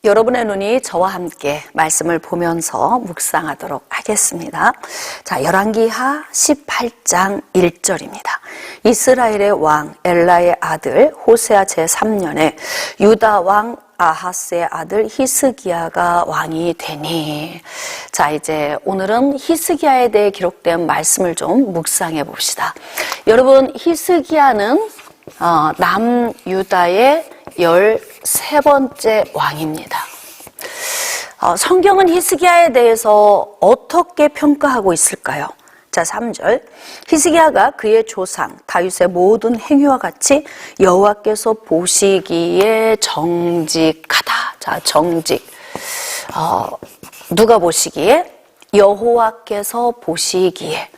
여러분의 눈이 저와 함께 말씀을 보면서 묵상하도록 하겠습니다. 자, 열왕기하 18장 1절입니다. 이스라엘의 왕 엘라의 아들 호세아 제3년에 유다 왕 아하스의 아들 히스기야가 왕이 되니. 자, 이제 오늘은 히스기야에 대해 기록된 말씀을 좀 묵상해 봅시다. 여러분, 히스기야는 남유다의 13번째 왕입니다. 성경은 히스기야에 대해서 어떻게 평가하고 있을까요? 자, 3절. 히스기야가 그의 조상 다윗의 모든 행위와 같이 여호와께서 보시기에 정직하다. 자, 정직. 누가 보시기에? 여호와께서 보시기에.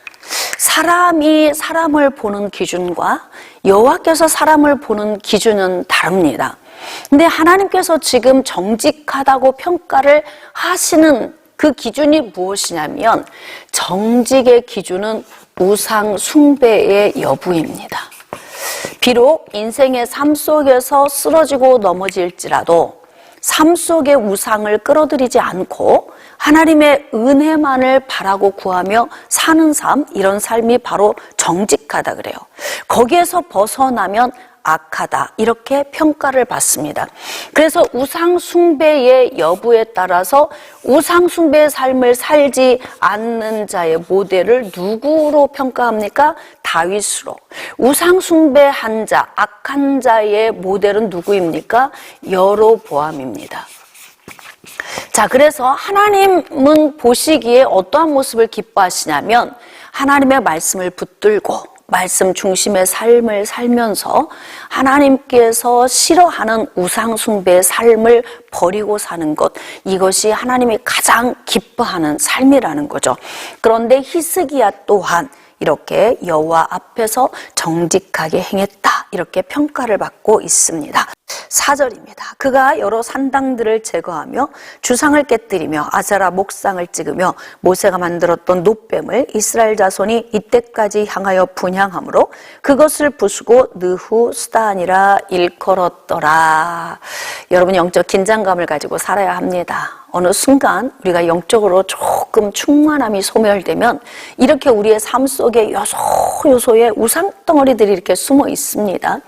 사람이 사람을 보는 기준과 여호와께서 사람을 보는 기준은 다릅니다. 근데 하나님께서 지금 정직하다고 평가를 하시는 그 기준이 무엇이냐면 정직의 기준은 우상 숭배의 여부입니다. 비록 인생의 삶 속에서 쓰러지고 넘어질지라도 삶 속의 우상을 끌어들이지 않고 하나님의 은혜만을 바라고 구하며 사는 삶, 이런 삶이 바로 정직하다 그래요. 거기에서 벗어나면 악하다, 이렇게 평가를 받습니다. 그래서 우상 숭배의 여부에 따라서 우상 숭배의 삶을 살지 않는 자의 모델을 누구로 평가합니까? 다윗으로. 우상 숭배한 자, 악한 자의 모델은 누구입니까? 여로보암입니다. 자, 그래서 하나님은 보시기에 어떠한 모습을 기뻐하시냐면 하나님의 말씀을 붙들고 말씀 중심의 삶을 살면서 하나님께서 싫어하는 우상 숭배의 삶을 버리고 사는 것, 이것이 하나님이 가장 기뻐하는 삶이라는 거죠. 그런데 히스기야 또한 이렇게 여호와 앞에서 정직하게 행했다, 이렇게 평가를 받고 있습니다. 4절입니다. 그가 여러 산당들을 제거하며 주상을 깨뜨리며 아세라 목상을 찍으며 모세가 만들었던 놋뱀을 이스라엘 자손이 이때까지 향하여 분향함으로 그것을 부수고 느후스단이라 일컬었더라. 여러분, 영적 긴장감을 가지고 살아야 합니다. 어느 순간 우리가 영적으로 조금 충만함이 소멸되면 이렇게 우리의 삶 속에 요소요소의 우상덩어리들이 이렇게 숨어 있습니다.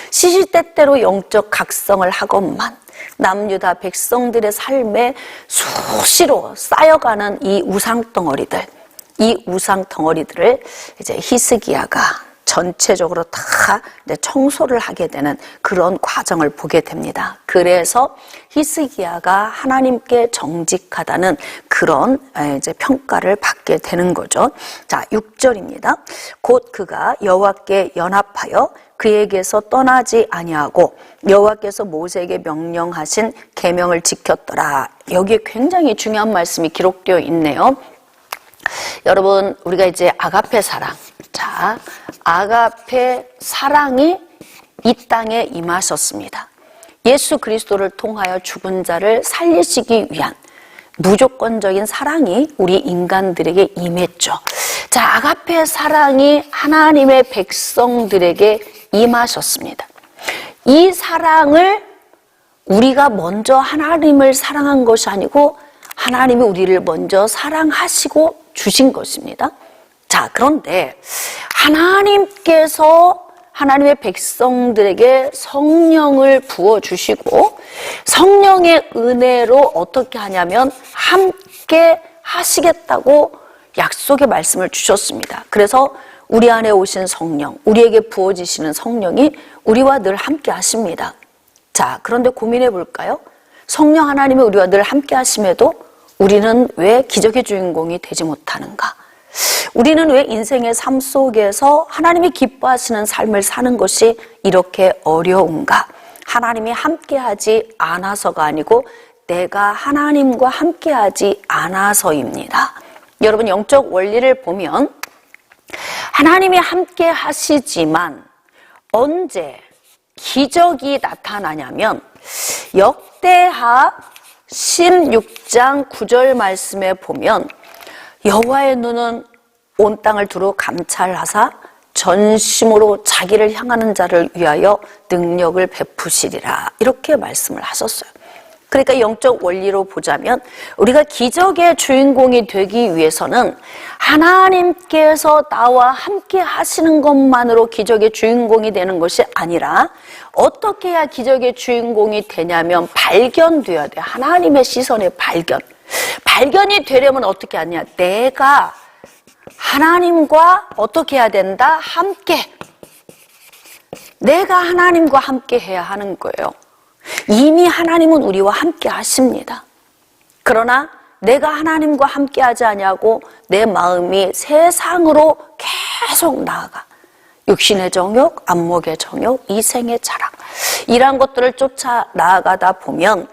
시시때때로 영적 각성을 하건만 남유다 백성들의 삶에 수시로 쌓여가는 이 우상덩어리들을 이제 히스기야가 전체적으로 다 청소를 하게 되는 그런 과정을 보게 됩니다. 그래서 히스기야가 하나님께 정직하다는 그런 이제 평가를 받게 되는 거죠. 자, 6절입니다. 곧 그가 여호와께 연합하여 그에게서 떠나지 아니하고 여호와께서 모세에게 명령하신 계명을 지켰더라. 여기에 굉장히 중요한 말씀이 기록되어 있네요. 여러분, 우리가 이제 아가페 사랑, 자, 아가페 사랑이 이 땅에 임하셨습니다. 예수 그리스도를 통하여 죽은 자를 살리시기 위한 무조건적인 사랑이 우리 인간들에게 임했죠. 자, 아가페 사랑이 하나님의 백성들에게 임하셨습니다. 이 사랑을 우리가 먼저 하나님을 사랑한 것이 아니고 하나님이 우리를 먼저 사랑하시고 주신 것입니다. 자, 그런데 하나님께서 하나님의 백성들에게 성령을 부어주시고 성령의 은혜로 어떻게 하냐면 함께 하시겠다고 약속의 말씀을 주셨습니다. 그래서 우리 안에 오신 성령, 우리에게 부어지시는 성령이 우리와 늘 함께 하십니다. 자, 그런데 고민해 볼까요? 성령 하나님이 우리와 늘 함께 하심에도 우리는 왜 기적의 주인공이 되지 못하는가? 우리는 왜 인생의 삶 속에서 하나님이 기뻐하시는 삶을 사는 것이 이렇게 어려운가? 하나님이 함께하지 않아서가 아니고 내가 하나님과 함께하지 않아서입니다. 여러분, 영적 원리를 보면 하나님이 함께 하시지만 언제 기적이 나타나냐면 역대하 16장 9절 말씀에 보면 여호와의 눈은 온 땅을 두루 감찰하사 전심으로 자기를 향하는 자를 위하여 능력을 베푸시리라, 이렇게 말씀을 하셨어요. 그러니까 영적 원리로 보자면 우리가 기적의 주인공이 되기 위해서는 하나님께서 나와 함께 하시는 것만으로 기적의 주인공이 되는 것이 아니라 어떻게 해야 기적의 주인공이 되냐면 발견되어야 돼. 하나님의 시선의 발견. 발견이 되려면 어떻게 하냐? 내가 하나님과 어떻게 해야 된다? 함께. 내가 하나님과 함께 해야 하는 거예요. 이미 하나님은 우리와 함께 하십니다. 그러나 내가 하나님과 함께 하지 아니하고 내 마음이 세상으로 계속 나아가. 육신의 정욕, 안목의 정욕, 이생의 자랑, 이러한 것들을 쫓아 나아가다 보면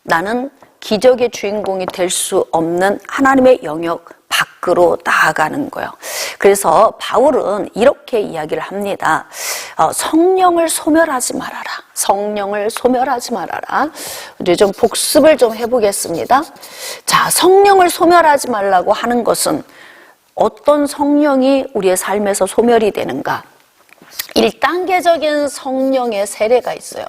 나는 기적의 주인공이 될 수 없는 하나님의 영역 밖으로 나아가는 거예요. 그래서 바울은 이렇게 이야기를 합니다. 성령을 소멸하지 말아라. 성령을 소멸하지 말아라. 이제 좀 복습을 좀 해보겠습니다. 자, 성령을 소멸하지 말라고 하는 것은 어떤 성령이 우리의 삶에서 소멸이 되는가? 1단계적인 성령의 세례가 있어요.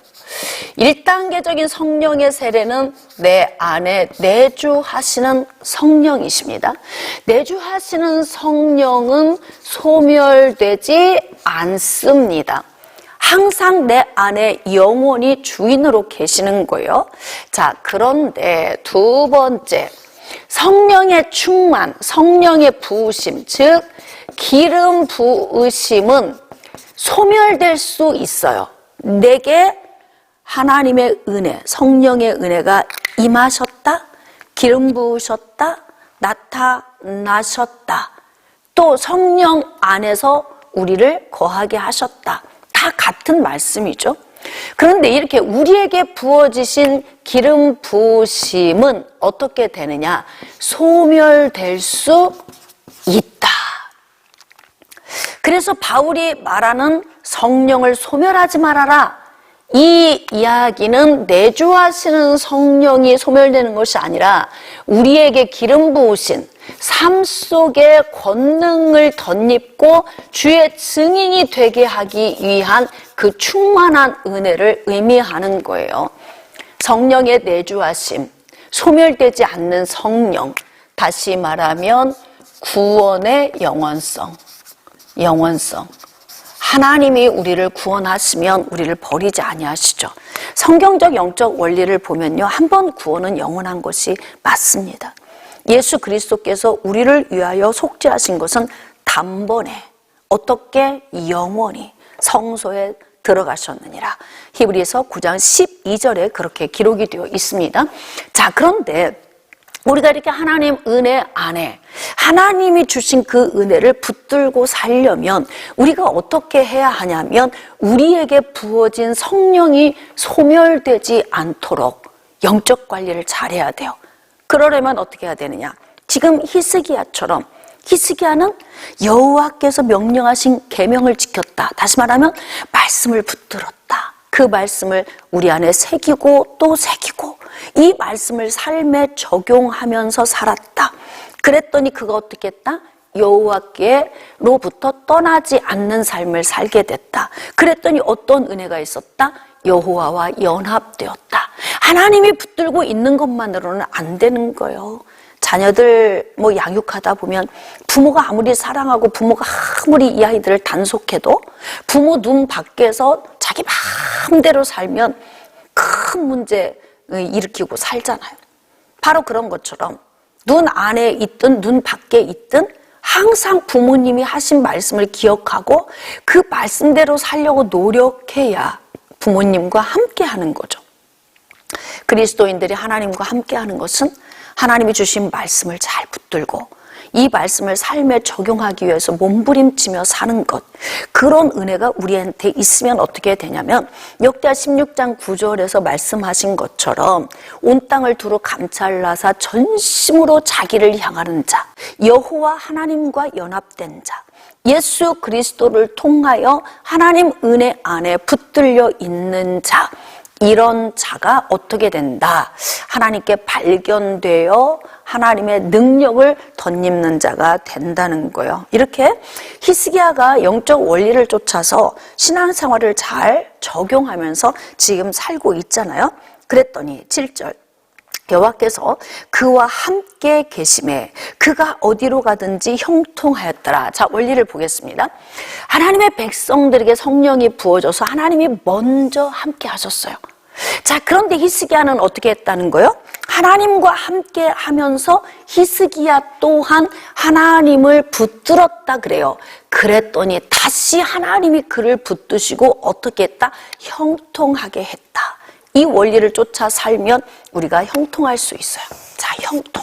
1단계적인 성령의 세례는 내 안에 내주하시는 성령이십니다. 내주하시는 성령은 소멸되지 않습니다. 항상 내 안에 영원히 주인으로 계시는 거예요. 자, 그런데 두 번째, 성령의 충만, 성령의 부으심, 즉 기름 부으심은 소멸될 수 있어요. 내게 하나님의 은혜, 성령의 은혜가 임하셨다, 기름 부으셨다, 나타나셨다, 또 성령 안에서 우리를 거하게 하셨다. 다 같은 말씀이죠. 그런데 이렇게 우리에게 부어지신 기름 부으심은 어떻게 되느냐? 소멸될 수 있다. 그래서 바울이 말하는 성령을 소멸하지 말아라. 이 이야기는 내주하시는 성령이 소멸되는 것이 아니라 우리에게 기름 부으신 삶 속에 권능을 덧입고 주의 증인이 되게 하기 위한 그 충만한 은혜를 의미하는 거예요. 성령의 내주하심, 소멸되지 않는 성령, 다시 말하면 구원의 영원성. 하나님이 우리를 구원하시면 우리를 버리지 아니하시죠. 성경적 영적 원리를 보면요, 한 번 구원은 영원한 것이 맞습니다. 예수 그리스도께서 우리를 위하여 속죄하신 것은 단번에 어떻게 영원히 성소에 들어가셨느니라. 히브리서 9장 12절에 그렇게 기록이 되어 있습니다. 자, 그런데 우리가 이렇게 하나님 은혜 안에 하나님이 주신 그 은혜를 붙들고 살려면 우리가 어떻게 해야 하냐면 우리에게 부어진 성령이 소멸되지 않도록 영적 관리를 잘해야 돼요. 그러려면 어떻게 해야 되느냐? 지금 히스기야처럼, 히스기야는 여호와께서 명령하신 계명을 지켰다. 다시 말하면 말씀을 붙들었다. 그 말씀을 우리 안에 새기고 또 새기고 이 말씀을 삶에 적용하면서 살았다. 그랬더니 그가 어떻게 했다? 여호와께로부터 떠나지 않는 삶을 살게 됐다. 그랬더니 어떤 은혜가 있었다? 여호와와 연합되었다. 하나님이 붙들고 있는 것만으로는 안 되는 거예요. 자녀들 양육하다 보면 부모가 아무리 사랑하고 부모가 아무리 이 아이들을 단속해도 부모 눈 밖에서 자기 마음대로 살면 큰 문제 일으키고 살잖아요. 바로 그런 것처럼 눈 안에 있든 눈 밖에 있든 항상 부모님이 하신 말씀을 기억하고 그 말씀대로 살려고 노력해야 부모님과 함께 하는 거죠. 그리스도인들이 하나님과 함께 하는 것은 하나님이 주신 말씀을 잘 붙들고 이 말씀을 삶에 적용하기 위해서 몸부림치며 사는 것, 그런 은혜가 우리한테 있으면 어떻게 되냐면 역대하 16장 9절에서 말씀하신 것처럼 온 땅을 두루 감찰나사 전심으로 자기를 향하는 자, 여호와 하나님과 연합된 자, 예수 그리스도를 통하여 하나님 은혜 안에 붙들려 있는 자, 이런 자가 어떻게 된다? 하나님께 발견되어 하나님의 능력을 덧입는 자가 된다는 거예요. 이렇게 히스기야가 영적 원리를 쫓아서 신앙생활을 잘 적용하면서 지금 살고 있잖아요. 그랬더니 7절, 여호와께서 그와 함께 계심에 그가 어디로 가든지 형통하였더라. 자, 원리를 보겠습니다. 하나님의 백성들에게 성령이 부어져서 하나님이 먼저 함께 하셨어요. 자, 그런데 히스기야는 어떻게 했다는 거예요? 하나님과 함께 하면서 히스기야 또한 하나님을 붙들었다 그래요. 그랬더니 다시 하나님이 그를 붙드시고 어떻게 했다? 형통하게 했다. 이 원리를 쫓아 살면 우리가 형통할 수 있어요. 자, 형통.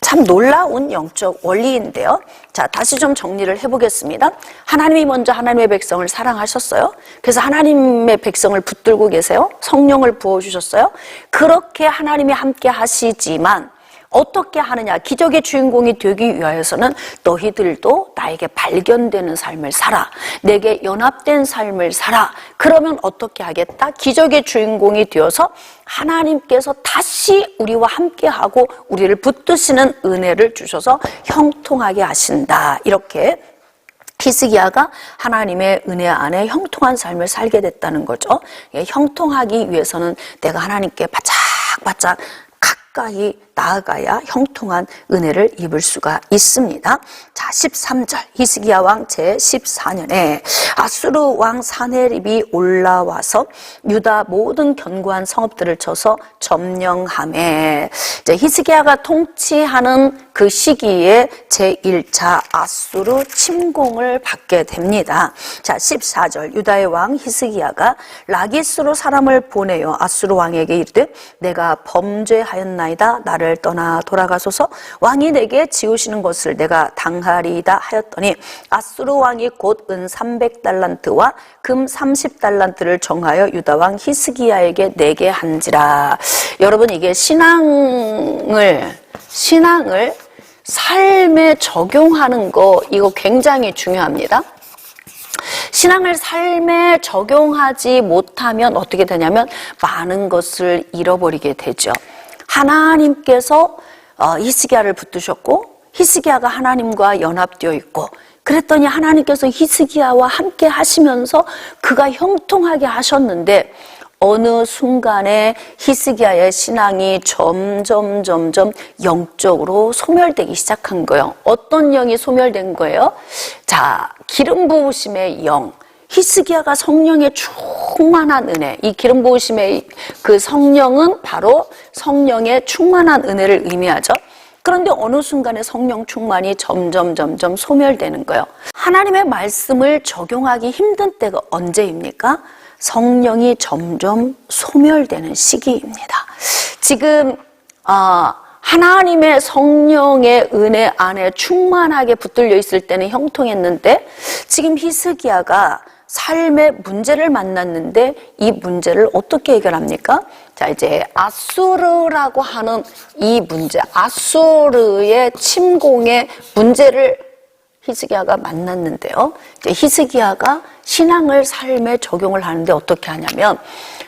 참 놀라운 영적 원리인데요. 자, 다시 좀 정리를 해보겠습니다. 하나님이 먼저 하나님의 백성을 사랑하셨어요. 그래서 하나님의 백성을 붙들고 계세요. 성령을 부어주셨어요. 그렇게 하나님이 함께 하시지만 어떻게 하느냐? 기적의 주인공이 되기 위하여서는 너희들도 나에게 발견되는 삶을 살아. 내게 연합된 삶을 살아. 그러면 어떻게 하겠다? 기적의 주인공이 되어서 하나님께서 다시 우리와 함께하고 우리를 붙드시는 은혜를 주셔서 형통하게 하신다. 이렇게 히스기야가 하나님의 은혜 안에 형통한 삶을 살게 됐다는 거죠. 형통하기 위해서는 내가 하나님께 바짝바짝 가까이 나아가야 형통한 은혜를 입을 수가 있습니다. 자, 13절 히스기야 왕 제14년에 아수르 왕 사네립이 올라와서 유다 모든 견고한 성읍들을 쳐서 점령하매, 이제 히스기야가 통치하는 그 시기에 제1차 아수르 침공을 받게 됩니다. 자, 14절 유다의 왕 히스기야가 라기스로 사람을 보내어 아수르 왕에게 이르되 내가 범죄하였나이다. 나를 떠나 돌아가소서. 왕이 내게 지우시는 것을 내가 당하리이다 하였더니 아수르 왕이 곧 은 300달란트와 금 30달란트를 정하여 유다 왕 히스기야에게 내게 한지라. 여러분, 이게 신앙을 삶에 적용하는 거, 이거 굉장히 중요합니다. 신앙을 삶에 적용하지 못하면 어떻게 되냐면 많은 것을 잃어버리게 되죠. 하나님께서 히스기야를 붙드셨고 히스기야가 하나님과 연합되어 있고, 그랬더니 하나님께서 히스기야와 함께 하시면서 그가 형통하게 하셨는데 어느 순간에 히스기야의 신앙이 점점 영적으로 소멸되기 시작한 거예요. 어떤 영이 소멸된 거예요? 자, 기름 부으심의 영. 히스기야가 성령의 충만한 은혜, 이 기름 부으심의 그 성령은 바로 성령의 충만한 은혜를 의미하죠. 그런데 어느 순간에 성령 충만이 점점 소멸되는 거예요. 하나님의 말씀을 적용하기 힘든 때가 언제입니까? 성령이 점점 소멸되는 시기입니다. 지금 하나님의 성령의 은혜 안에 충만하게 붙들려 있을 때는 형통했는데, 지금 히스기야가 삶의 문제를 만났는데 이 문제를 어떻게 해결합니까? 자, 이제 아수르라고 하는 이 문제, 아수르의 침공의 문제를 히스기야가 만났는데요. 이제 히스기야가 신앙을 삶에 적용을 하는데 어떻게 하냐면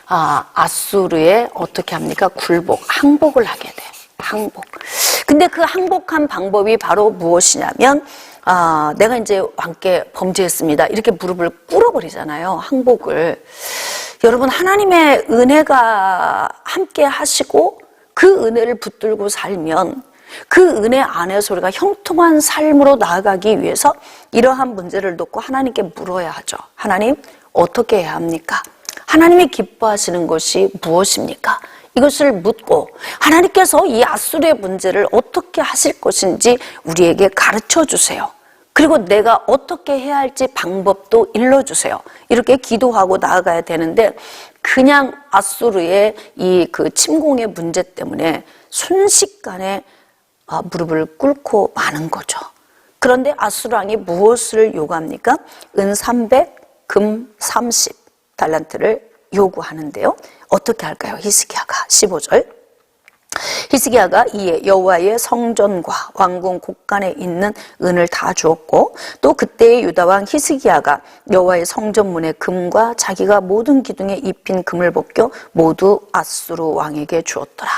아수르에 어떻게 합니까? 굴복, 항복을 하게 돼요. 항복. 근데 그 항복한 방법이 바로 무엇이냐면 내가 이제 왕께 범죄했습니다. 이렇게 무릎을 꿇어버리잖아요. 항복을. 여러분, 하나님의 은혜가 함께 하시고 그 은혜를 붙들고 살면 그 은혜 안에서 우리가 형통한 삶으로 나아가기 위해서 이러한 문제를 놓고 하나님께 물어야 하죠. 하나님, 어떻게 해야 합니까? 하나님이 기뻐하시는 것이 무엇입니까? 이것을 묻고 하나님께서 이 아수르의 문제를 어떻게 하실 것인지 우리에게 가르쳐 주세요. 그리고 내가 어떻게 해야 할지 방법도 일러주세요. 이렇게 기도하고 나아가야 되는데 그냥 아수르의 이 그 침공의 문제 때문에 순식간에 무릎을 꿇고 마는 거죠. 그런데 아수르 왕이 무엇을 요구합니까? 은 300, 금 30달란트를 요구하는데요. 어떻게 할까요? 히스기야가 15절. 히스기야가 이에 여호와의 성전과 왕궁 곳간에 있는 은을 다 주었고, 또 그때의 유다 왕 히스기야가 여호와의 성전문의 금과 자기가 모든 기둥에 입힌 금을 벗겨 모두 아수르 왕에게 주었더라.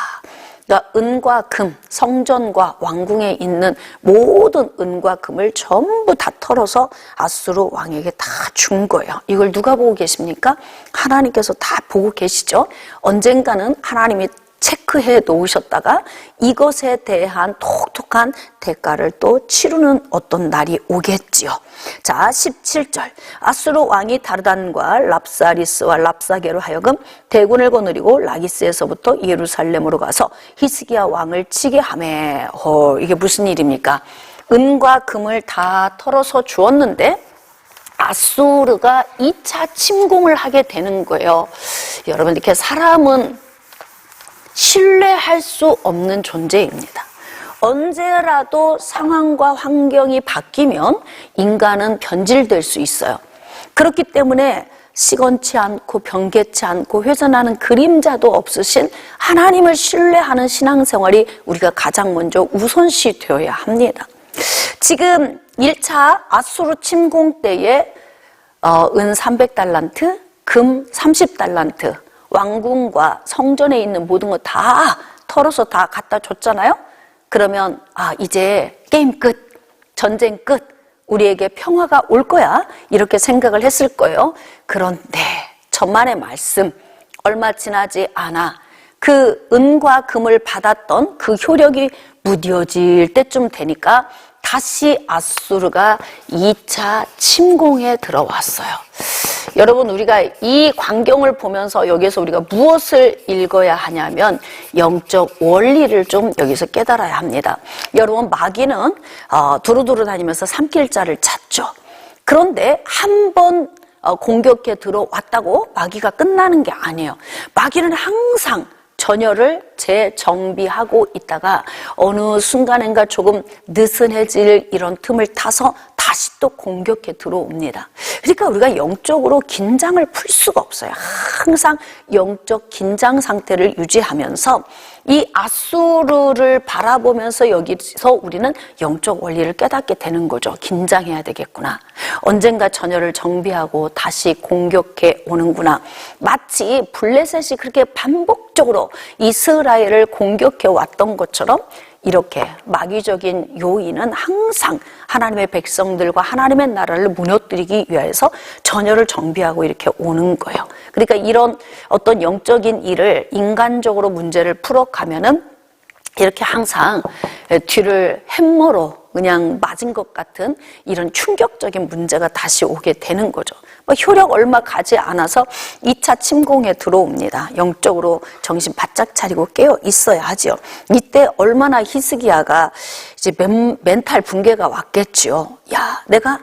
그러니까 은과 금, 성전과 왕궁에 있는 모든 은과 금을 전부 다 털어서 아수르 왕에게 다 준 거예요. 이걸 누가 보고 계십니까? 하나님께서 다 보고 계시죠. 언젠가는 하나님이 체크해 놓으셨다가 이것에 대한 독특한 대가를 또 치르는 어떤 날이 오겠지요. 자, 17절. 아수르 왕이 다르단과 랍사리스와 랍사게로 하여금 대군을 거느리고 라기스에서부터 예루살렘으로 가서 히스기야 왕을 치게 하매. 이게 무슨 일입니까? 은과 금을 다 털어서 주었는데 아수르가 2차 침공을 하게 되는 거예요. 여러분, 이렇게 사람은 신뢰할 수 없는 존재입니다. 언제라도 상황과 환경이 바뀌면 인간은 변질될 수 있어요. 그렇기 때문에 시건치 않고 변개치 않고 회전하는 그림자도 없으신 하나님을 신뢰하는 신앙생활이 우리가 가장 먼저 우선시 되어야 합니다. 지금 1차 아수르 침공 때에 은 300달란트, 금 30달란트, 왕궁과 성전에 있는 모든 거 다 털어서 다 갖다 줬잖아요. 그러면 이제 게임 끝, 전쟁 끝, 우리에게 평화가 올 거야, 이렇게 생각을 했을 거예요. 그런데 천만의 말씀, 얼마 지나지 않아 그 은과 금을 받았던 그 효력이 무뎌질 때쯤 되니까 다시 아수르가 2차 침공에 들어왔어요. 여러분, 우리가 이 광경을 보면서 여기서 우리가 무엇을 읽어야 하냐면 영적 원리를 좀 여기서 깨달아야 합니다. 여러분, 마귀는 두루두루 다니면서 삼킬자를 찾죠. 그런데 한 번 공격해 들어왔다고 마귀가 끝나는 게 아니에요. 마귀는 항상 전열을 재정비하고 있다가 어느 순간인가 조금 느슨해질 이런 틈을 타서 다시 또 공격해 들어옵니다. 그러니까 우리가 영적으로 긴장을 풀 수가 없어요. 항상 영적 긴장 상태를 유지하면서 이 아수르를 바라보면서 여기서 우리는 영적 원리를 깨닫게 되는 거죠. 긴장해야 되겠구나. 언젠가 전열을 정비하고 다시 공격해 오는구나. 마치 블레셋이 그렇게 반복적으로 이스라엘을 공격해 왔던 것처럼 이렇게 마귀적인 요인은 항상 하나님의 백성들과 하나님의 나라를 무너뜨리기 위해서 전열을 정비하고 이렇게 오는 거예요. 그러니까 이런 어떤 영적인 일을 인간적으로 문제를 풀어가면은 이렇게 항상 뒤를 햄머로 그냥 맞은 것 같은 이런 충격적인 문제가 다시 오게 되는 거죠. 효력 얼마 가지 않아서 2차 침공에 들어옵니다. 영적으로 정신 바짝 차리고 깨어 있어야 하죠. 이때 얼마나 히스기야가 이제 멘탈 붕괴가 왔겠죠. 야, 내가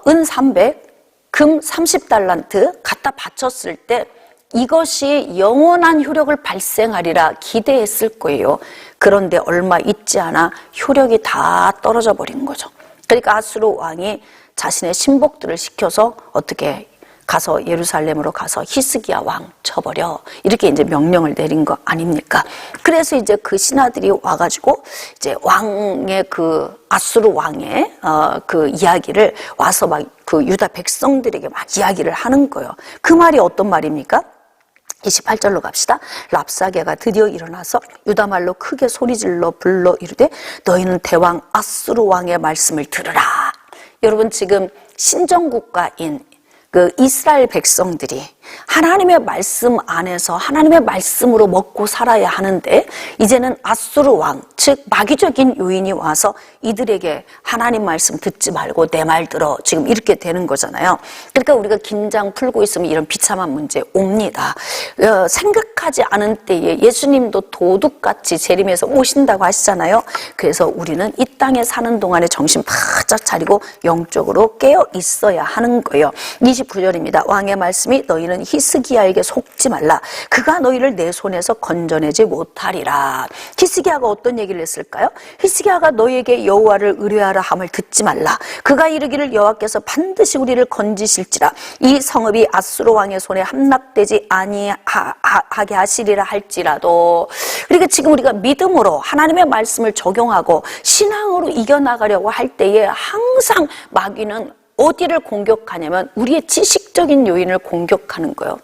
은 300, 금 30달란트 갖다 바쳤을 때 이것이 영원한 효력을 발생하리라 기대했을 거예요. 그런데 얼마 있지 않아 효력이 다 떨어져 버린 거죠. 그러니까 아수르 왕이 자신의 신복들을 시켜서 어떻게 가서 예루살렘으로 가서 히스기야 왕 쳐버려, 이렇게 이제 명령을 내린 거 아닙니까? 그래서 이제 그 신하들이 와가지고 이제 왕의 그 아수르 왕의 그 이야기를 와서 막 그 유다 백성들에게 막 이야기를 하는 거예요. 그 말이 어떤 말입니까? 28절로 갑시다. 랍사게가 드디어 일어나서 유다말로 크게 소리질러 불러 이르되 너희는 대왕 아수르 왕의 말씀을 들으라. 여러분, 지금 신정국가인 그 이스라엘 백성들이 하나님의 말씀 안에서 하나님의 말씀으로 먹고 살아야 하는데 이제는 아수르 왕, 즉 마귀적인 요인이 와서 이들에게 하나님 말씀 듣지 말고 내 말 들어, 지금 이렇게 되는 거잖아요. 그러니까 우리가 긴장 풀고 있으면 이런 비참한 문제 옵니다. 생각하지 않은 때에 예수님도 도둑같이 재림해서 오신다고 하시잖아요. 그래서 우리는 이 땅에 사는 동안에 정신 바짝 차리고 영적으로 깨어 있어야 하는 거예요. 29절입니다. 왕의 말씀이 너희는 히스기야에게 속지 말라. 그가 너희를 내 손에서 건져내지 못하리라. 히스기야가 어떤 얘기를 했을까요? 히스기야가 너희에게 여호와를 의뢰하라 함을 듣지 말라. 그가 이르기를 여호와께서 반드시 우리를 건지실지라. 이 성읍이 아수르 왕의 손에 함락되지 아니하게 하시리라 할지라도. 그러니까 지금 우리가 믿음으로 하나님의 말씀을 적용하고 신앙으로 이겨나가려고 할 때에 항상 마귀는 어디를 공격하냐면 우리의 지식적인 요인을 공격하는 거예요.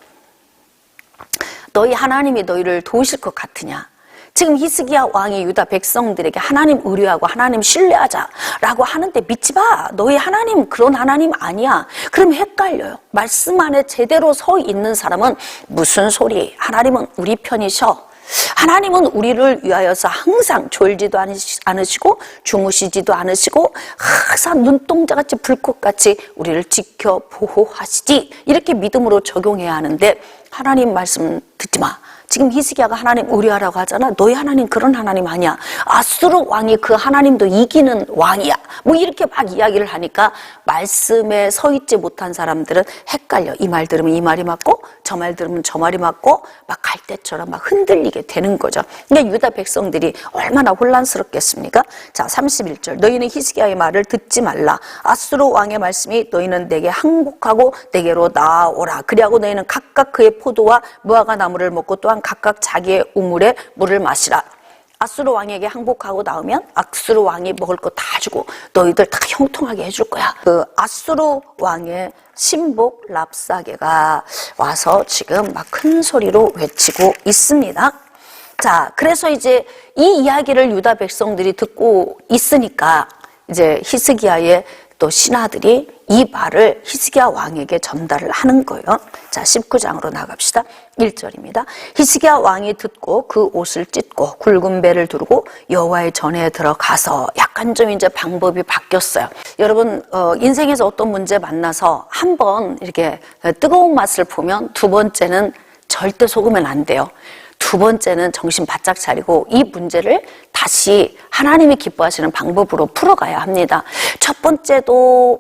너희 하나님이 너희를 도우실 것 같으냐? 지금 히스기야 왕이 유다 백성들에게 하나님 의뢰하고 하나님 신뢰하자라고 하는데 믿지 마. 너희 하나님 그런 하나님 아니야. 그럼 헷갈려요. 말씀 안에 제대로 서 있는 사람은 무슨 소리? 하나님은 우리 편이셔. 하나님은 우리를 위하여서 항상 졸지도 않으시고 주무시지도 않으시고 항상 눈동자같이 불꽃같이 우리를 지켜 보호하시지, 이렇게 믿음으로 적용해야 하는데 하나님 말씀 듣지 마. 지금 히스기야가 하나님 의뢰하라고 하잖아. 너희 하나님 그런 하나님 아니야. 아수르 왕이 그 하나님도 이기는 왕이야. 뭐 이렇게 막 이야기를 하니까 말씀에 서 있지 못한 사람들은 헷갈려. 이 말 들으면 이 말이 맞고 저 말 들으면 저 말이 맞고 막 갈대처럼 막 흔들리게 되는 거죠. 그러니까 유다 백성들이 얼마나 혼란스럽겠습니까? 자, 31절. 너희는 히스기야의 말을 듣지 말라. 아수르 왕의 말씀이 너희는 내게 항복하고 내게로 나아오라. 그리하고 너희는 각각 그의 포도와 무화과 나무를 먹고 또한 각각 자기의 우물에 물을 마시라. 아수르 왕에게 항복하고 나오면 아수르 왕이 먹을 거 다 주고 너희들 다 형통하게 해줄 거야. 그 아수르 왕의 신복 랍사게가 와서 지금 막 큰 소리로 외치고 있습니다. 자, 그래서 이제 이 이야기를 유다 백성들이 듣고 있으니까 이제 히스기야의 또 신하들이 이 말을 히스기야 왕에게 전달을 하는 거예요. 자, 19장으로 나갑시다. 1절입니다. 히스기야 왕이 듣고 그 옷을 찢고 굵은 배를 두르고 여호와의 전에 들어가서, 약간 좀 이제 방법이 바뀌었어요. 여러분, 인생에서 어떤 문제 만나서 한번 이렇게 뜨거운 맛을 보면 두 번째는 절대 속으면 안 돼요. 두 번째는 정신 바짝 차리고 이 문제를 다시 하나님이 기뻐하시는 방법으로 풀어가야 합니다. 첫 번째도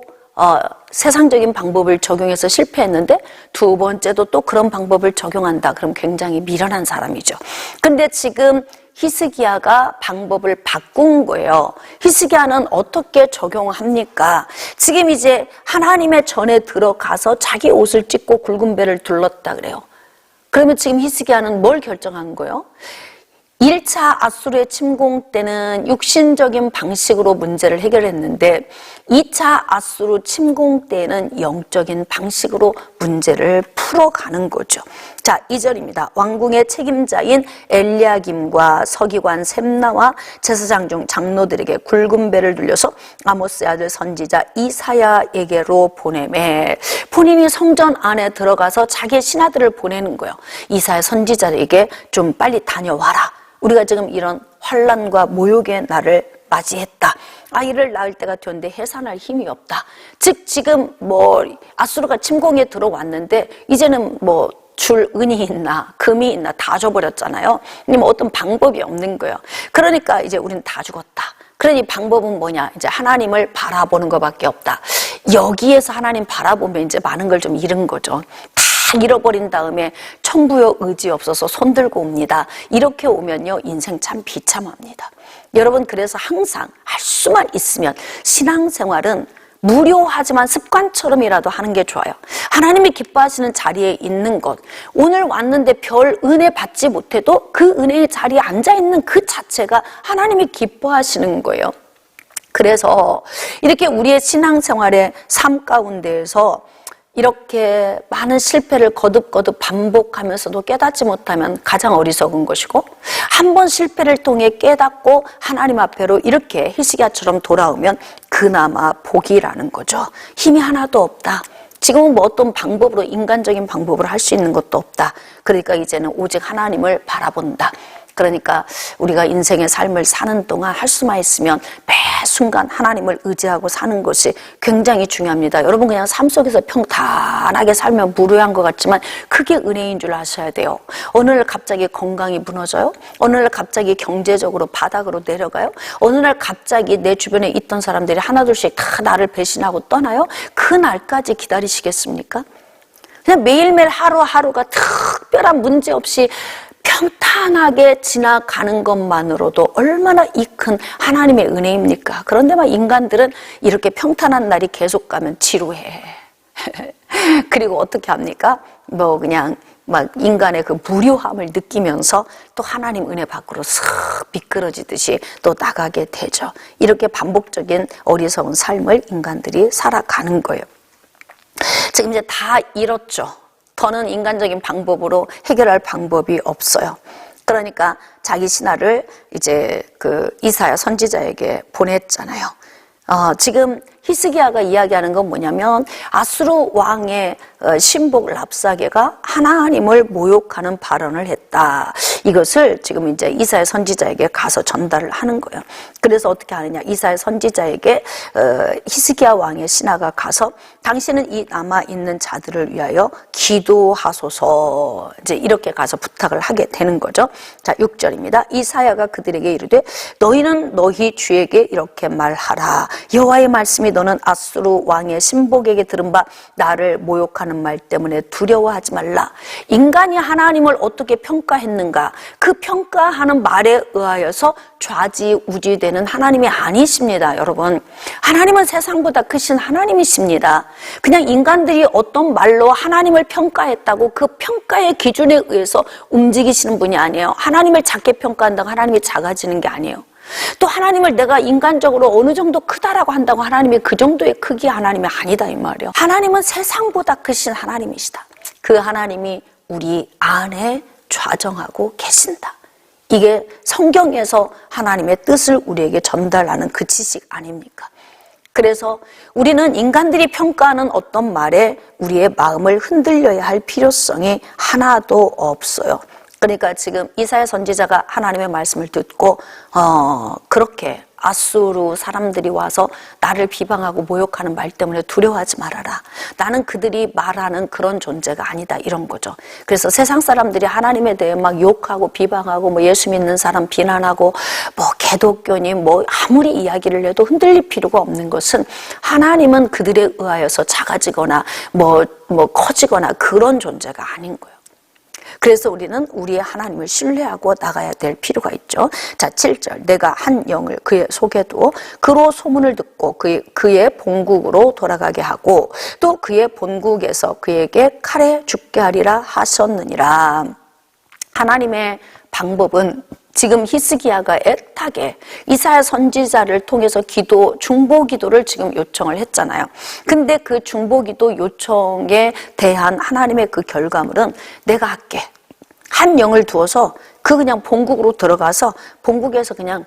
세상적인 방법을 적용해서 실패했는데 두 번째도 또 그런 방법을 적용한다. 그럼 굉장히 미련한 사람이죠. 근데 지금 히스기야가 방법을 바꾼 거예요. 히스기야는 어떻게 적용합니까? 지금 이제 하나님의 전에 들어가서 자기 옷을 찢고 굵은 배를 둘렀다 그래요. 그러면 지금 히스기야는 뭘 결정한 거예요? 1차 아수르의 침공 때는 육신적인 방식으로 문제를 해결했는데 2차 아수르 침공 때는 영적인 방식으로 문제를 풀어가는 거죠. 자, 2절입니다. 왕궁의 책임자인 엘리야김과 서기관 셈나와 제사장 중 장로들에게 굵은 배를 돌려서 아모스의 아들 선지자 이사야에게로 보내매, 본인이 성전 안에 들어가서 자기 신하들을 보내는 거예요. 이사야 선지자에게 좀 빨리 다녀와라. 우리가 지금 이런 환난과 모욕의 날을 맞이했다. 아이를 낳을 때가 되었는데 해산할 힘이 없다. 즉 지금 뭐 아수르가 침공에 들어왔는데 이제는 뭐 줄 은이 있나 금이 있나 다 줘버렸잖아요. 뭐 어떤 방법이 없는 거예요. 그러니까 이제 우리는 다 죽었다. 그러니 방법은 뭐냐? 이제 하나님을 바라보는 것밖에 없다. 여기에서 하나님 바라보면 이제 많은 걸 좀 잃은 거죠. 잃어버린 다음에 천부여 의지 없어서 손들고 옵니다. 이렇게 오면요, 인생 참 비참합니다. 여러분, 그래서 항상 할 수만 있으면 신앙생활은 무료하지만 습관처럼이라도 하는 게 좋아요. 하나님이 기뻐하시는 자리에 있는 것, 오늘 왔는데 별 은혜 받지 못해도 그 은혜의 자리에 앉아있는 그 자체가 하나님이 기뻐하시는 거예요. 그래서 이렇게 우리의 신앙생활의 삶 가운데에서 이렇게 많은 실패를 거듭거듭 반복하면서도 깨닫지 못하면 가장 어리석은 것이고, 한 번 실패를 통해 깨닫고 하나님 앞에로 이렇게 히스기야처럼 돌아오면 그나마 복이라는 거죠. 힘이 하나도 없다. 지금은 뭐 어떤 방법으로, 인간적인 방법으로 할 수 있는 것도 없다. 그러니까 이제는 오직 하나님을 바라본다. 그러니까 우리가 인생의 삶을 사는 동안 할 수만 있으면 매 순간 하나님을 의지하고 사는 것이 굉장히 중요합니다. 여러분, 그냥 삶 속에서 평탄하게 살면 무료한 것 같지만 그게 은혜인 줄 아셔야 돼요. 어느 날 갑자기 건강이 무너져요? 어느 날 갑자기 경제적으로 바닥으로 내려가요? 어느 날 갑자기 내 주변에 있던 사람들이 하나둘씩 다 나를 배신하고 떠나요? 그 날까지 기다리시겠습니까? 그냥 매일매일 하루하루가 특별한 문제 없이 평탄하게 지나가는 것만으로도 얼마나 이 큰 하나님의 은혜입니까? 그런데 막 인간들은 이렇게 평탄한 날이 계속 가면 지루해. 그리고 어떻게 합니까? 뭐 그냥 막 인간의 그 무료함을 느끼면서 또 하나님 은혜 밖으로 쓱 미끄러지듯이 또 나가게 되죠. 이렇게 반복적인 어리석은 삶을 인간들이 살아가는 거예요. 지금 이제 다 잃었죠. 더는 인간적인 방법으로 해결할 방법이 없어요. 그러니까 자기 신하를 이제 그 이사야 선지자에게 보냈잖아요. 지금 히스기야가 이야기하는 건 뭐냐면 아수르 왕의 신복 랍사게가 하나님을 모욕하는 발언을 했다. 이것을 지금 이제 이사야 선지자에게 가서 전달을 하는 거예요. 그래서 어떻게 하느냐? 이사야 선지자에게 히스기야 왕의 신하가 가서 당신은 이 남아 있는 자들을 위하여 기도하소서, 이제 이렇게 가서 부탁을 하게 되는 거죠. 자, 6절입니다. 이사야가 그들에게 이르되 너희는 너희 주에게 이렇게 말하라. 여호와의 말씀이 너는 아수르 왕의 신복에게 들은 바 나를 모욕하는 말 때문에 두려워하지 말라. 인간이 하나님을 어떻게 평가했는가? 그 평가하는 말에 의하여서 좌지우지되는 하나님이 아니십니다, 여러분. 하나님은 세상보다 크신 하나님이십니다. 그냥 인간들이 어떤 말로 하나님을 평가했다고 그 평가의 기준에 의해서 움직이시는 분이 아니에요. 하나님을 작게 평가한다고 하나님이 작아지는 게 아니에요. 또 하나님을 내가 인간적으로 어느 정도 크다라고 한다고 하나님이 그 정도의 크기 하나님이 아니다 이 말이에요. 하나님은 세상보다 크신 하나님이시다. 그 하나님이 우리 안에 좌정하고 계신다. 이게 성경에서 하나님의 뜻을 우리에게 전달하는 그 지식 아닙니까? 그래서 우리는 인간들이 평가하는 어떤 말에 우리의 마음을 흔들려야 할 필요성이 하나도 없어요. 그러니까 지금 이사야 선지자가 하나님의 말씀을 듣고 그렇게 아수르 사람들이 와서 나를 비방하고 모욕하는 말 때문에 두려워하지 말아라. 나는 그들이 말하는 그런 존재가 아니다, 이런 거죠. 그래서 세상 사람들이 하나님에 대해 막 욕하고 비방하고 뭐 예수 믿는 사람 비난하고 뭐 개독교니 뭐 아무리 이야기를 해도 흔들릴 필요가 없는 것은 하나님은 그들에 의하여서 작아지거나 뭐 커지거나 그런 존재가 아닌 거예요. 그래서 우리는 우리의 하나님을 신뢰하고 나가야 될 필요가 있죠. 자, 7절. 내가 한 영을 그의 속에도 그로 소문을 듣고 그의 본국으로 돌아가게 하고 또 그의 본국에서 그에게 칼에 죽게 하리라 하셨느니라. 하나님의 방법은 지금 히스기야가 애타게 이사야 선지자를 통해서 중보 기도를 지금 요청을 했잖아요. 근데 그 중보 기도 요청에 대한 하나님의 그 결과물은 내가 할게. 한 영을 두어서 그냥 본국으로 들어가서 본국에서 그냥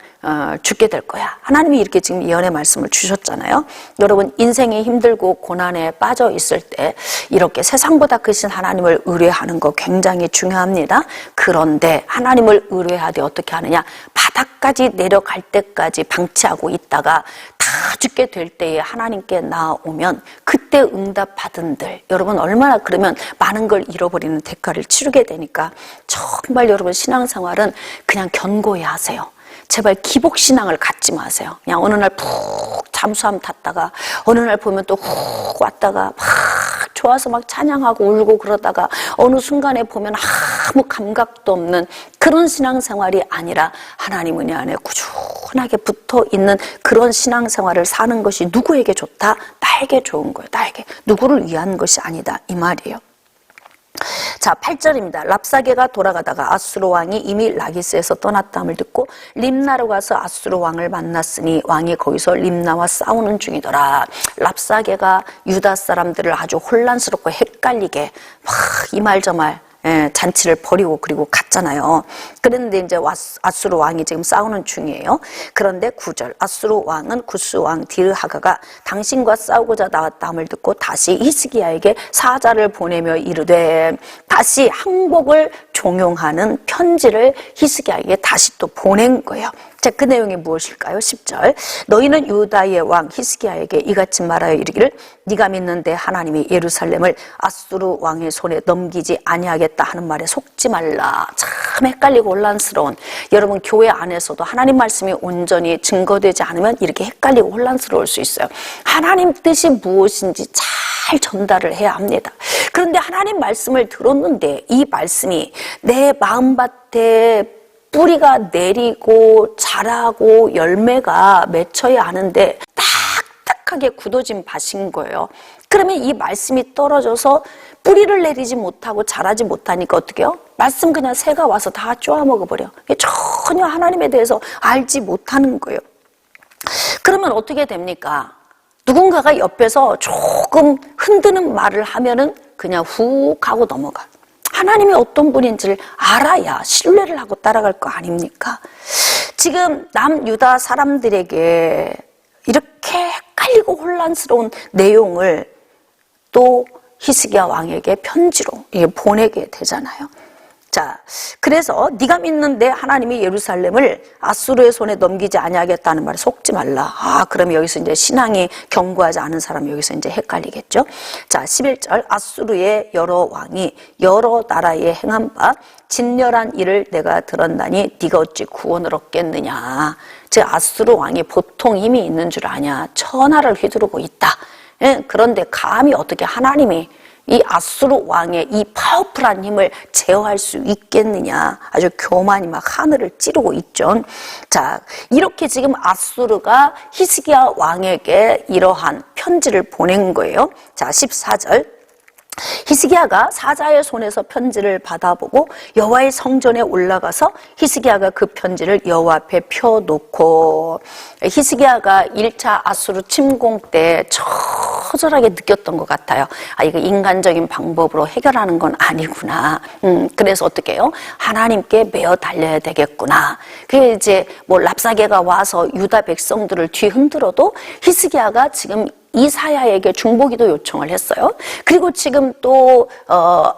죽게 될 거야. 하나님이 이렇게 지금 예언의 말씀을 주셨잖아요. 여러분, 인생이 힘들고 고난에 빠져 있을 때 이렇게 세상보다 크신 하나님을 의뢰하는 거 굉장히 중요합니다. 그런데 하나님을 의뢰하되 어떻게 하느냐? 바닥까지 내려갈 때까지 방치하고 있다가 다 죽게 될 때에 하나님께 나오면 그때 응답받은들, 여러분 얼마나 그러면 많은 걸 잃어버리는 대가를 치르게 되니까 정말 여러분 신앙생활은 그냥 견고히 하세요. 제발 기복신앙을 갖지 마세요. 그냥 어느 날 푹 잠수함 탔다가 어느 날 보면 또 훅 왔다가 막 좋아서 막 찬양하고 울고 그러다가 어느 순간에 보면 아무 감각도 없는 그런 신앙생활이 아니라 하나님 은혜 안에 꾸준하게 붙어있는 그런 신앙생활을 사는 것이 누구에게 좋다? 나에게 좋은 거예요. 나에게. 누구를 위한 것이 아니다 이 말이에요. 자, 8절입니다. 랍사게가 돌아가다가 아수르 왕이 이미 라기스에서 떠났다함을 듣고 림나로 가서 아수르 왕을 만났으니 왕이 거기서 림나와 싸우는 중이더라. 랍사게가 유다 사람들을 아주 혼란스럽고 헷갈리게 막 이 말 저 말 잔치를 벌이고 그리고 갔잖아요. 그런데 이제 아수르 왕이 지금 싸우는 중이에요. 그런데 9절. 아수르 왕은 구스 왕 디르하가가 당신과 싸우고자 나왔다함을 듣고 다시 히스기야에게 사자를 보내며 이르되, 다시 항복을 종용하는 편지를 히스기야에게 다시 또 보낸 거예요. 자, 그 내용이 무엇일까요? 10절. 너희는 유다의 왕 히스기야에게 이같이 말하여 이르기를 네가 믿는 내 하나님이 예루살렘을 아수르 왕의 손에 넘기지 아니하겠다 하는 말에 속지 말라. 참 헷갈리고 혼란스러운, 여러분 교회 안에서도 하나님 말씀이 온전히 증거되지 않으면 이렇게 헷갈리고 혼란스러울 수 있어요. 하나님 뜻이 무엇인지 잘 전달을 해야 합니다. 그런데 하나님 말씀을 들었는데 이 말씀이 내 마음밭에 뿌리가 내리고 자라고 열매가 맺혀야 하는데 딱딱하게 굳어진 밭인 거예요. 그러면 이 말씀이 떨어져서 뿌리를 내리지 못하고 자라지 못하니까 어떻게 해요? 말씀 그냥 새가 와서 다 쪼아먹어버려. 전혀 하나님에 대해서 알지 못하는 거예요. 그러면 어떻게 됩니까? 누군가가 옆에서 조금 흔드는 말을 하면은 그냥 훅 하고 넘어가. 하나님이 어떤 분인지를 알아야 신뢰를 하고 따라갈 거 아닙니까? 지금 남유다 사람들에게 이렇게 헷갈리고 혼란스러운 내용을 또 히스기야 왕에게 편지로 보내게 되잖아요. 자, 그래서 네가 믿는데 하나님이 예루살렘을 아수르의 손에 넘기지 아니하겠다는 말에 속지 말라. 그럼 여기서 이제 신앙이 견고하지 않은 사람이 여기서 이제 헷갈리겠죠. 자, 11절 아수르의 여러 왕이 여러 나라에 행한 바 진멸한 일을 내가 들었나니 네가 어찌 구원을 얻겠느냐. 즉 아수르 왕이 보통 힘이 있는 줄 아냐. 천하를 휘두르고 있다. 그런데 감히 어떻게 하나님이 이 아수르 왕의 이 파워풀한 힘을 제어할 수 있겠느냐. 아주 교만이 막 하늘을 찌르고 있죠. 자, 이렇게 지금 아수르가 히스기야 왕에게 이러한 편지를 보낸 거예요. 자, 14절. 히스기야가 사자의 손에서 편지를 받아보고 여호와의 성전에 올라가서 히스기야가 그 편지를 여호와 앞에 펴놓고, 히스기야가 1차 아수르 침공 때 처절하게 느꼈던 것 같아요. 이거 인간적인 방법으로 해결하는 건 아니구나. 그래서 어떻게 해요? 하나님께 매어 달려야 되겠구나. 그게 이제 뭐 랍사게가 와서 유다 백성들을 뒤흔들어도 히스기야가 지금 이사야에게 중보기도 요청을 했어요. 그리고 지금 또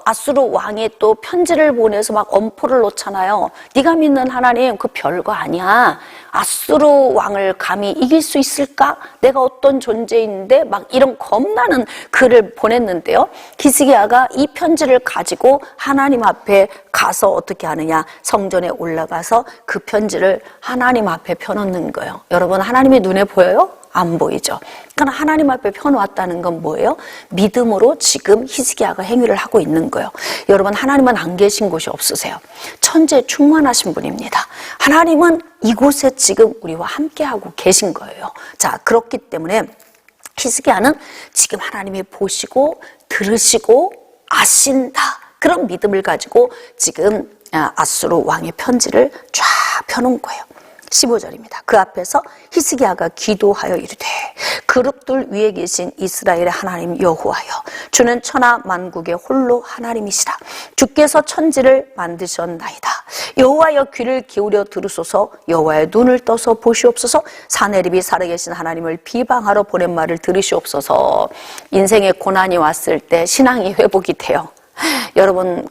아수르 왕이 또 편지를 보내서 막 엄포를 놓잖아요. 네가 믿는 하나님 그 별거 아니야. 아수르 왕을 감히 이길 수 있을까? 내가 어떤 존재인데 막 이런 겁나는 글을 보냈는데요. 히스기야가 이 편지를 가지고 하나님 앞에 가서 어떻게 하느냐. 성전에 올라가서 그 편지를 하나님 앞에 펴놓는 거예요. 여러분 하나님의 눈에 보여요? 안 보이죠. 그러니까 하나님 앞에 펴놓았다는 건 뭐예요? 믿음으로 지금 히스기야가 행위를 하고 있는 거예요. 여러분 하나님은 안 계신 곳이 없으세요. 천지에 충만하신 분입니다. 하나님은 이곳에 지금 우리와 함께하고 계신 거예요. 자, 그렇기 때문에 히스기야는 지금 하나님이 보시고 들으시고 아신다. 그런 믿음을 가지고 지금 아수르 왕의 편지를 쫙 펴놓은 거예요. 15절입니다. 그 앞에서 히스기야가 기도하여 이르되 그룹들 위에 계신 이스라엘의 하나님 여호와여, 주는 천하 만국의 홀로 하나님이시라. 주께서 천지를 만드셨나이다. 여호와여 귀를 기울여 들으소서. 여호와의 눈을 떠서 보시옵소서. 사내립이 살아계신 하나님을 비방하러 보낸 말을 들으시옵소서. 인생에 고난이 왔을 때 신앙이 회복이 돼요. 여러분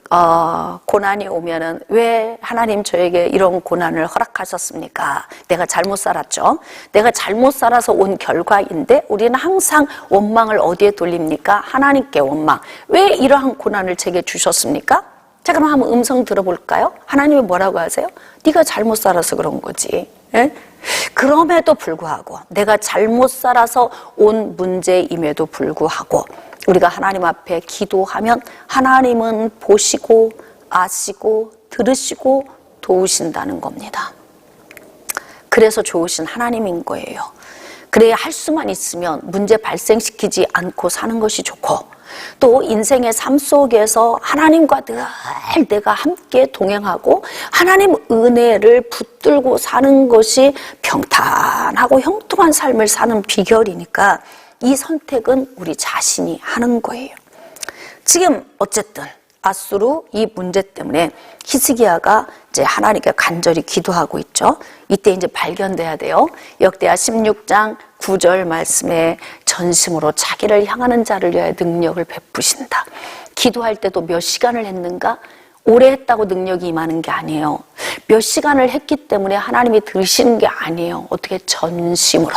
고난이 오면은 왜 하나님 저에게 이런 고난을 허락하셨습니까? 내가 잘못 살았죠. 내가 잘못 살아서 온 결과인데 우리는 항상 원망을 어디에 돌립니까? 하나님께 원망. 왜 이러한 고난을 제게 주셨습니까? 자, 그럼 한번 음성 들어볼까요? 하나님이 뭐라고 하세요? 네가 잘못 살아서 그런 거지. 예? 그럼에도 불구하고 내가 잘못 살아서 온 문제임에도 불구하고 우리가 하나님 앞에 기도하면 하나님은 보시고 아시고 들으시고 도우신다는 겁니다. 그래서 좋으신 하나님인 거예요. 그래야 할 수만 있으면 문제 발생시키지 않고 사는 것이 좋고, 또 인생의 삶 속에서 하나님과 늘 내가 함께 동행하고 하나님 은혜를 붙들고 사는 것이 평탄하고 형통한 삶을 사는 비결이니까 이 선택은 우리 자신이 하는 거예요. 지금 어쨌든 아수르 이 문제 때문에 히스기야가 이제 하나님께 간절히 기도하고 있죠. 이때 이제 발견돼야 돼요. 역대하 16장 9절 말씀에 전심으로 자기를 향하는 자를 위하여 능력을 베푸신다. 기도할 때도 몇 시간을 했는가? 오래 했다고 능력이 임하는 게 아니에요. 몇 시간을 했기 때문에 하나님이 들으시는 게 아니에요. 어떻게 전심으로.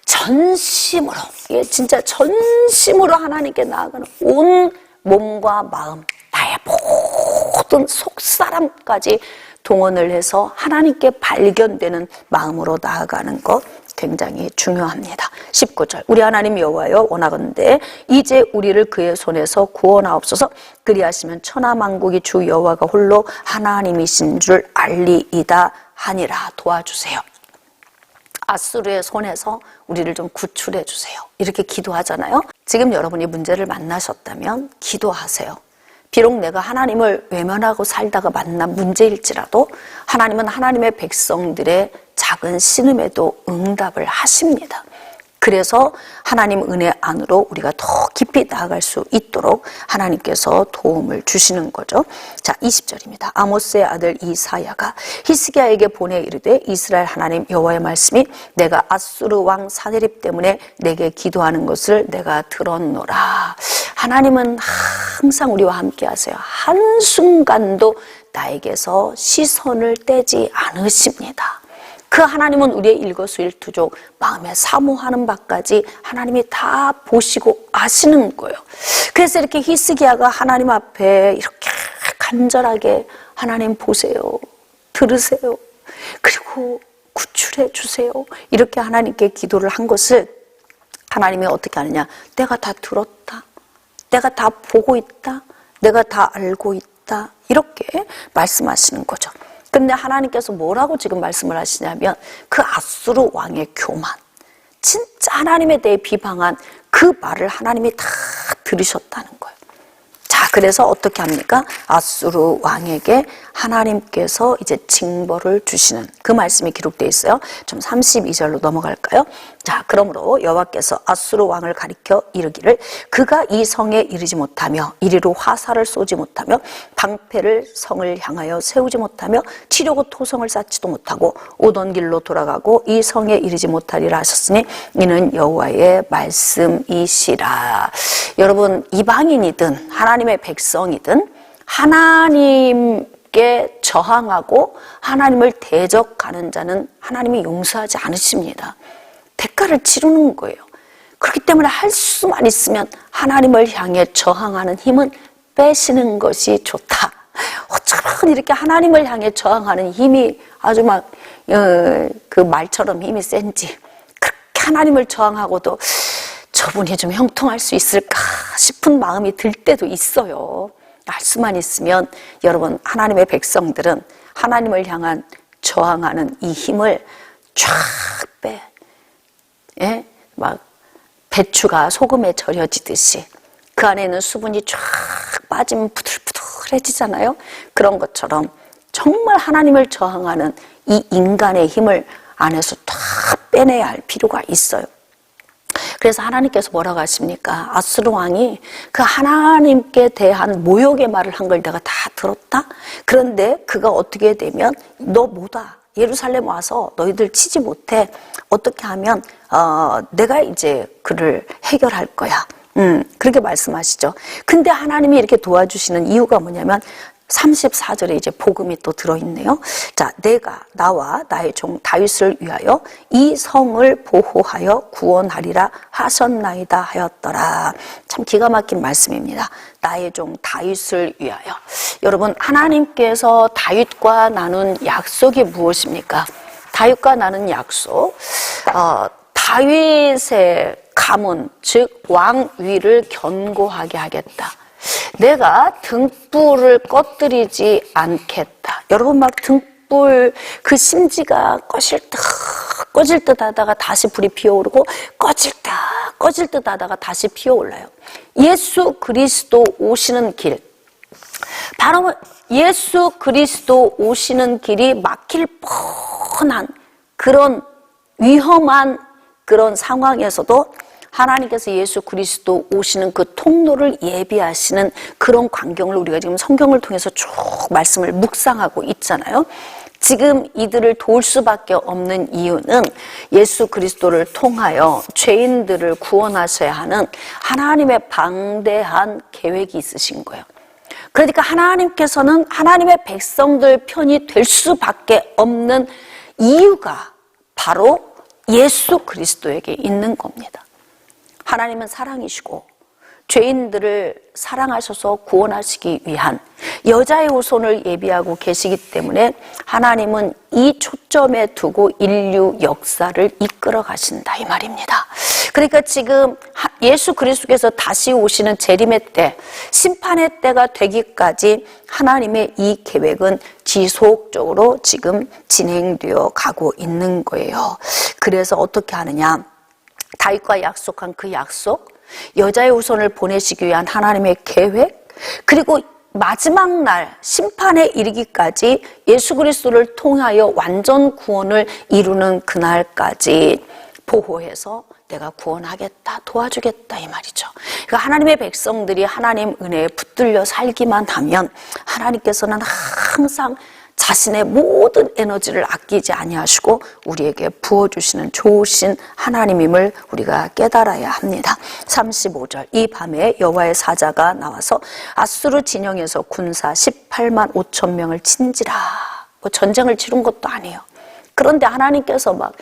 전심으로, 이게 진짜 전심으로 하나님께 나아가는 온 몸과 마음, 나의 모든 속사람까지 동원을 해서 하나님께 발견되는 마음으로 나아가는 것 굉장히 중요합니다. 19절 우리 하나님 여호와여 원하건대 이제 우리를 그의 손에서 구원하옵소서. 그리하시면 천하만국이 주 여호와가 홀로 하나님이신 줄 알리이다 하니라. 도와주세요. 아수르의 손에서 우리를 좀 구출해 주세요. 이렇게 기도하잖아요. 지금 여러분이 문제를 만나셨다면 기도하세요. 비록 내가 하나님을 외면하고 살다가 만난 문제일지라도 하나님은 하나님의 백성들의 작은 신음에도 응답을 하십니다. 그래서 하나님 은혜 안으로 우리가 더 깊이 나아갈 수 있도록 하나님께서 도움을 주시는 거죠. 자, 20절입니다. 아모스의 아들 이사야가 히스기야에게 보내 이르되 이스라엘 하나님 여호와의 말씀이 내가 아수르 왕 사네립 때문에 내게 기도하는 것을 내가 들었노라. 하나님은 항상 우리와 함께 하세요. 한순간도 나에게서 시선을 떼지 않으십니다. 그 하나님은 우리의 일거수일투족, 마음에 사모하는 바까지 하나님이 다 보시고 아시는 거예요. 그래서 이렇게 히스기야가 하나님 앞에 이렇게 간절하게 하나님 보세요, 들으세요, 그리고 구출해 주세요, 이렇게 하나님께 기도를 한 것을 하나님이 어떻게 하느냐, 내가 다 들었다, 내가 다 보고 있다, 내가 다 알고 있다, 이렇게 말씀하시는 거죠. 근데 하나님께서 뭐라고 지금 말씀을 하시냐면 그 아수르 왕의 교만, 진짜 하나님에 대해 비방한 그 말을 하나님이 다 들으셨다는 거예요. 자, 그래서 어떻게 합니까? 아수르 왕에게 하나님께서 이제 징벌을 주시는 그 말씀이 기록되어 있어요. 좀 32절로 넘어갈까요? 자, 그러므로 여호와께서 아수르 왕을 가리켜 이르기를 그가 이 성에 이르지 못하며 이리로 화살을 쏘지 못하며 방패를 성을 향하여 세우지 못하며 치려고 토성을 쌓지도 못하고 오던 길로 돌아가고 이 성에 이르지 못하리라 하셨으니 이는 여호와의 말씀이시라. 여러분, 이방인이든 하나님의 백성이든 하나님께 저항하고 하나님을 대적하는 자는 하나님이 용서하지 않으십니다. 대가를 치르는 거예요. 그렇기 때문에 할 수만 있으면 하나님을 향해 저항하는 힘은 빼시는 것이 좋다. 어쩌면 이렇게 하나님을 향해 저항하는 힘이 아주 막 그 말처럼 힘이 센지, 그렇게 하나님을 저항하고도 저분이 좀 형통할 수 있을까 싶은 마음이 들 때도 있어요. 할 수만 있으면 여러분, 하나님의 백성들은 하나님을 향한 저항하는 이 힘을 쫙 빼. 예? 막 배추가 소금에 절여지듯이 그 안에 있는 수분이 쫙 빠지면 부들부들해지잖아요. 그런 것처럼 정말 하나님을 저항하는 이 인간의 힘을 안에서 다 빼내야 할 필요가 있어요. 그래서 하나님께서 뭐라고 하십니까? 아수르 왕이 그 하나님께 대한 모욕의 말을 한 걸 내가 다 들었다? 그런데 그가 어떻게 되면 너 뭐다? 예루살렘 와서 너희들 치지 못해. 어떻게 하면 내가 이제 그를 해결할 거야. 그렇게 말씀하시죠. 근데 하나님이 이렇게 도와주시는 이유가 뭐냐면 34절에 이제 복음이 또 들어있네요. 자, 내가 나와 나의 종 다윗을 위하여 이 성을 보호하여 구원하리라 하셨나이다 하였더라. 참 기가 막힌 말씀입니다. 나의 종 다윗을 위하여. 여러분, 하나님께서 다윗과 나눈 약속이 무엇입니까? 다윗과 나눈 약속, 다윗의 가문, 즉 왕위를 견고하게 하겠다. 내가 등불을 꺼뜨리지 않겠다. 여러분, 막 등불 그 심지가 꺼질 듯 하다가 다시 불이 피어오르고 꺼질 듯 하다가 다시 피어올라요. 예수 그리스도 오시는 길, 바로 예수 그리스도 오시는 길이 막힐 뻔한 그런 위험한 그런 상황에서도 하나님께서 예수 그리스도 오시는 그 통로를 예비하시는 그런 광경을 우리가 지금 성경을 통해서 쭉 말씀을 묵상하고 있잖아요. 지금 이들을 도울 수밖에 없는 이유는 예수 그리스도를 통하여 죄인들을 구원하셔야 하는 하나님의 방대한 계획이 있으신 거예요. 그러니까 하나님께서는 하나님의 백성들 편이 될 수밖에 없는 이유가 바로 예수 그리스도에게 있는 겁니다. 하나님은 사랑이시고 죄인들을 사랑하셔서 구원하시기 위한 여자의 후손을 예비하고 계시기 때문에 하나님은 이 초점에 두고 인류 역사를 이끌어 가신다, 이 말입니다. 그러니까 지금 예수 그리스도께서 다시 오시는 재림의 때, 심판의 때가 되기까지 하나님의 이 계획은 지속적으로 지금 진행되어 가고 있는 거예요. 그래서 어떻게 하느냐? 다윗과 약속한 그 약속, 여자의 후손을 보내시기 위한 하나님의 계획, 그리고 마지막 날 심판에 이르기까지 예수 그리스도를 통하여 완전 구원을 이루는 그날까지 보호해서 내가 구원하겠다, 도와주겠다, 이 말이죠. 그러니까 하나님의 백성들이 하나님 은혜에 붙들려 살기만 하면 하나님께서는 항상 자신의 모든 에너지를 아끼지 아니하시고 우리에게 부어주시는 좋으신 하나님임을 우리가 깨달아야 합니다. 35절, 이 밤에 여호와의 사자가 나와서 아수르 진영에서 군사 18만 5천 명을 친지라. 뭐 전쟁을 치른 것도 아니에요. 그런데 하나님께서 막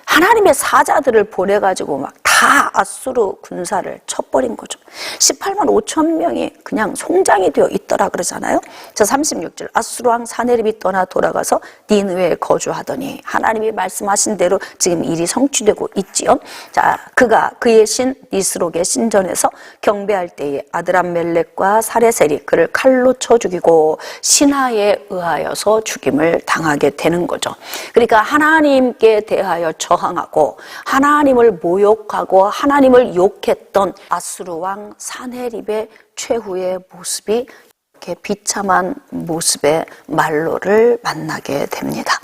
하나님의 사자들을 보내가지고 막 다 아수르 군사를 쳐버린 거죠. 18만 5천 명이 그냥 송장이 되어 있더라 그러잖아요. 자, 36절, 아수르 왕 사네립이 떠나 돌아가서 니느웨에 거주하더니, 하나님이 말씀하신 대로 지금 일이 성취되고 있지요. 자, 그가 그의 신 니스록의 신전에서 경배할 때에 아드람멜렉과 사레셀이 그를 칼로 쳐 죽이고 신하에 의하여서 죽임을 당하게 되는 거죠. 그러니까 하나님께 대하여 저항하고 하나님을 모욕하고 하나님을 욕했던 아수르 왕 사네립의 최후의 모습이 이렇게 비참한 모습의 말로를 만나게 됩니다.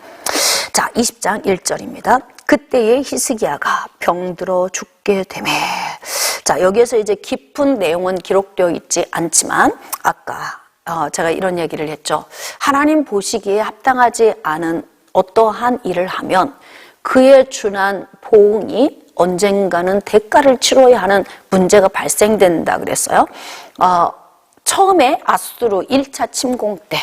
자, 20장 1절입니다. 그때에 히스기야가 병들어 죽게 되매. 자, 여기에서 이제 깊은 내용은 기록되어 있지 않지만 아까 제가 이런 얘기를 했죠. 하나님 보시기에 합당하지 않은 어떠한 일을 하면 그에 준한 보응이 언젠가는 대가를 치러야 하는 문제가 발생된다 그랬어요. 처음에 아수르 1차 침공 때,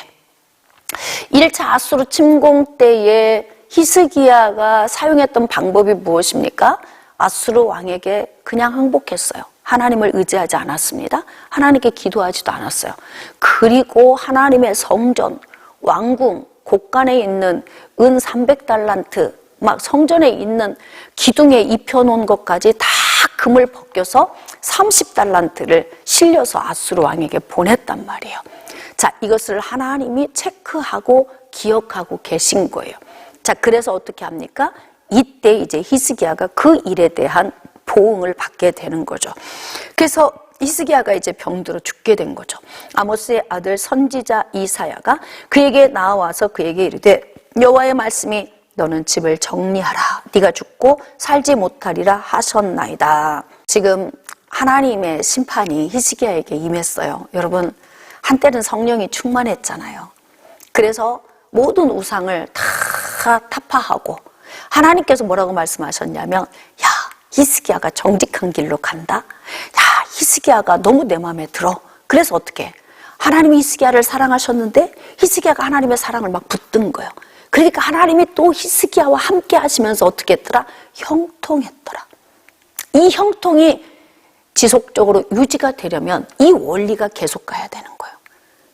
1차 아수르 침공 때에 히스기야가 사용했던 방법이 무엇입니까? 아수르 왕에게 그냥 항복했어요. 하나님을 의지하지 않았습니다. 하나님께 기도하지도 않았어요. 그리고 하나님의 성전, 왕궁, 곳간에 있는 은 300달란트, 막 성전에 있는 기둥에 입혀놓은 것까지 다 금을 벗겨서 30달란트를 실려서 아수르 왕에게 보냈단 말이에요. 자, 이것을 하나님이 체크하고 기억하고 계신 거예요. 자, 그래서 어떻게 합니까? 이때 이제 히스기야가 그 일에 대한 보응을 받게 되는 거죠. 그래서 히스기야가 이제 병들어 죽게 된 거죠. 아모스의 아들 선지자 이사야가 그에게 나와서 그에게 이르되 여호와의 말씀이 너는 집을 정리하라. 네가 죽고 살지 못하리라 하셨나이다. 지금 하나님의 심판이 히스기야에게 임했어요. 여러분, 한때는 성령이 충만했잖아요. 그래서 모든 우상을 다 타파하고 하나님께서 뭐라고 말씀하셨냐면, 야, 히스기야가 정직한 길로 간다. 야, 히스기야가 너무 내 마음에 들어. 그래서 어떻게? 하나님이 히스기야를 사랑하셨는데 히스기야가 하나님의 사랑을 막 붙든 거예요. 그러니까 하나님이 또 히스기야와 함께 하시면서 어떻게 했더라? 형통했더라. 이 형통이 지속적으로 유지가 되려면 이 원리가 계속 가야 되는 거예요.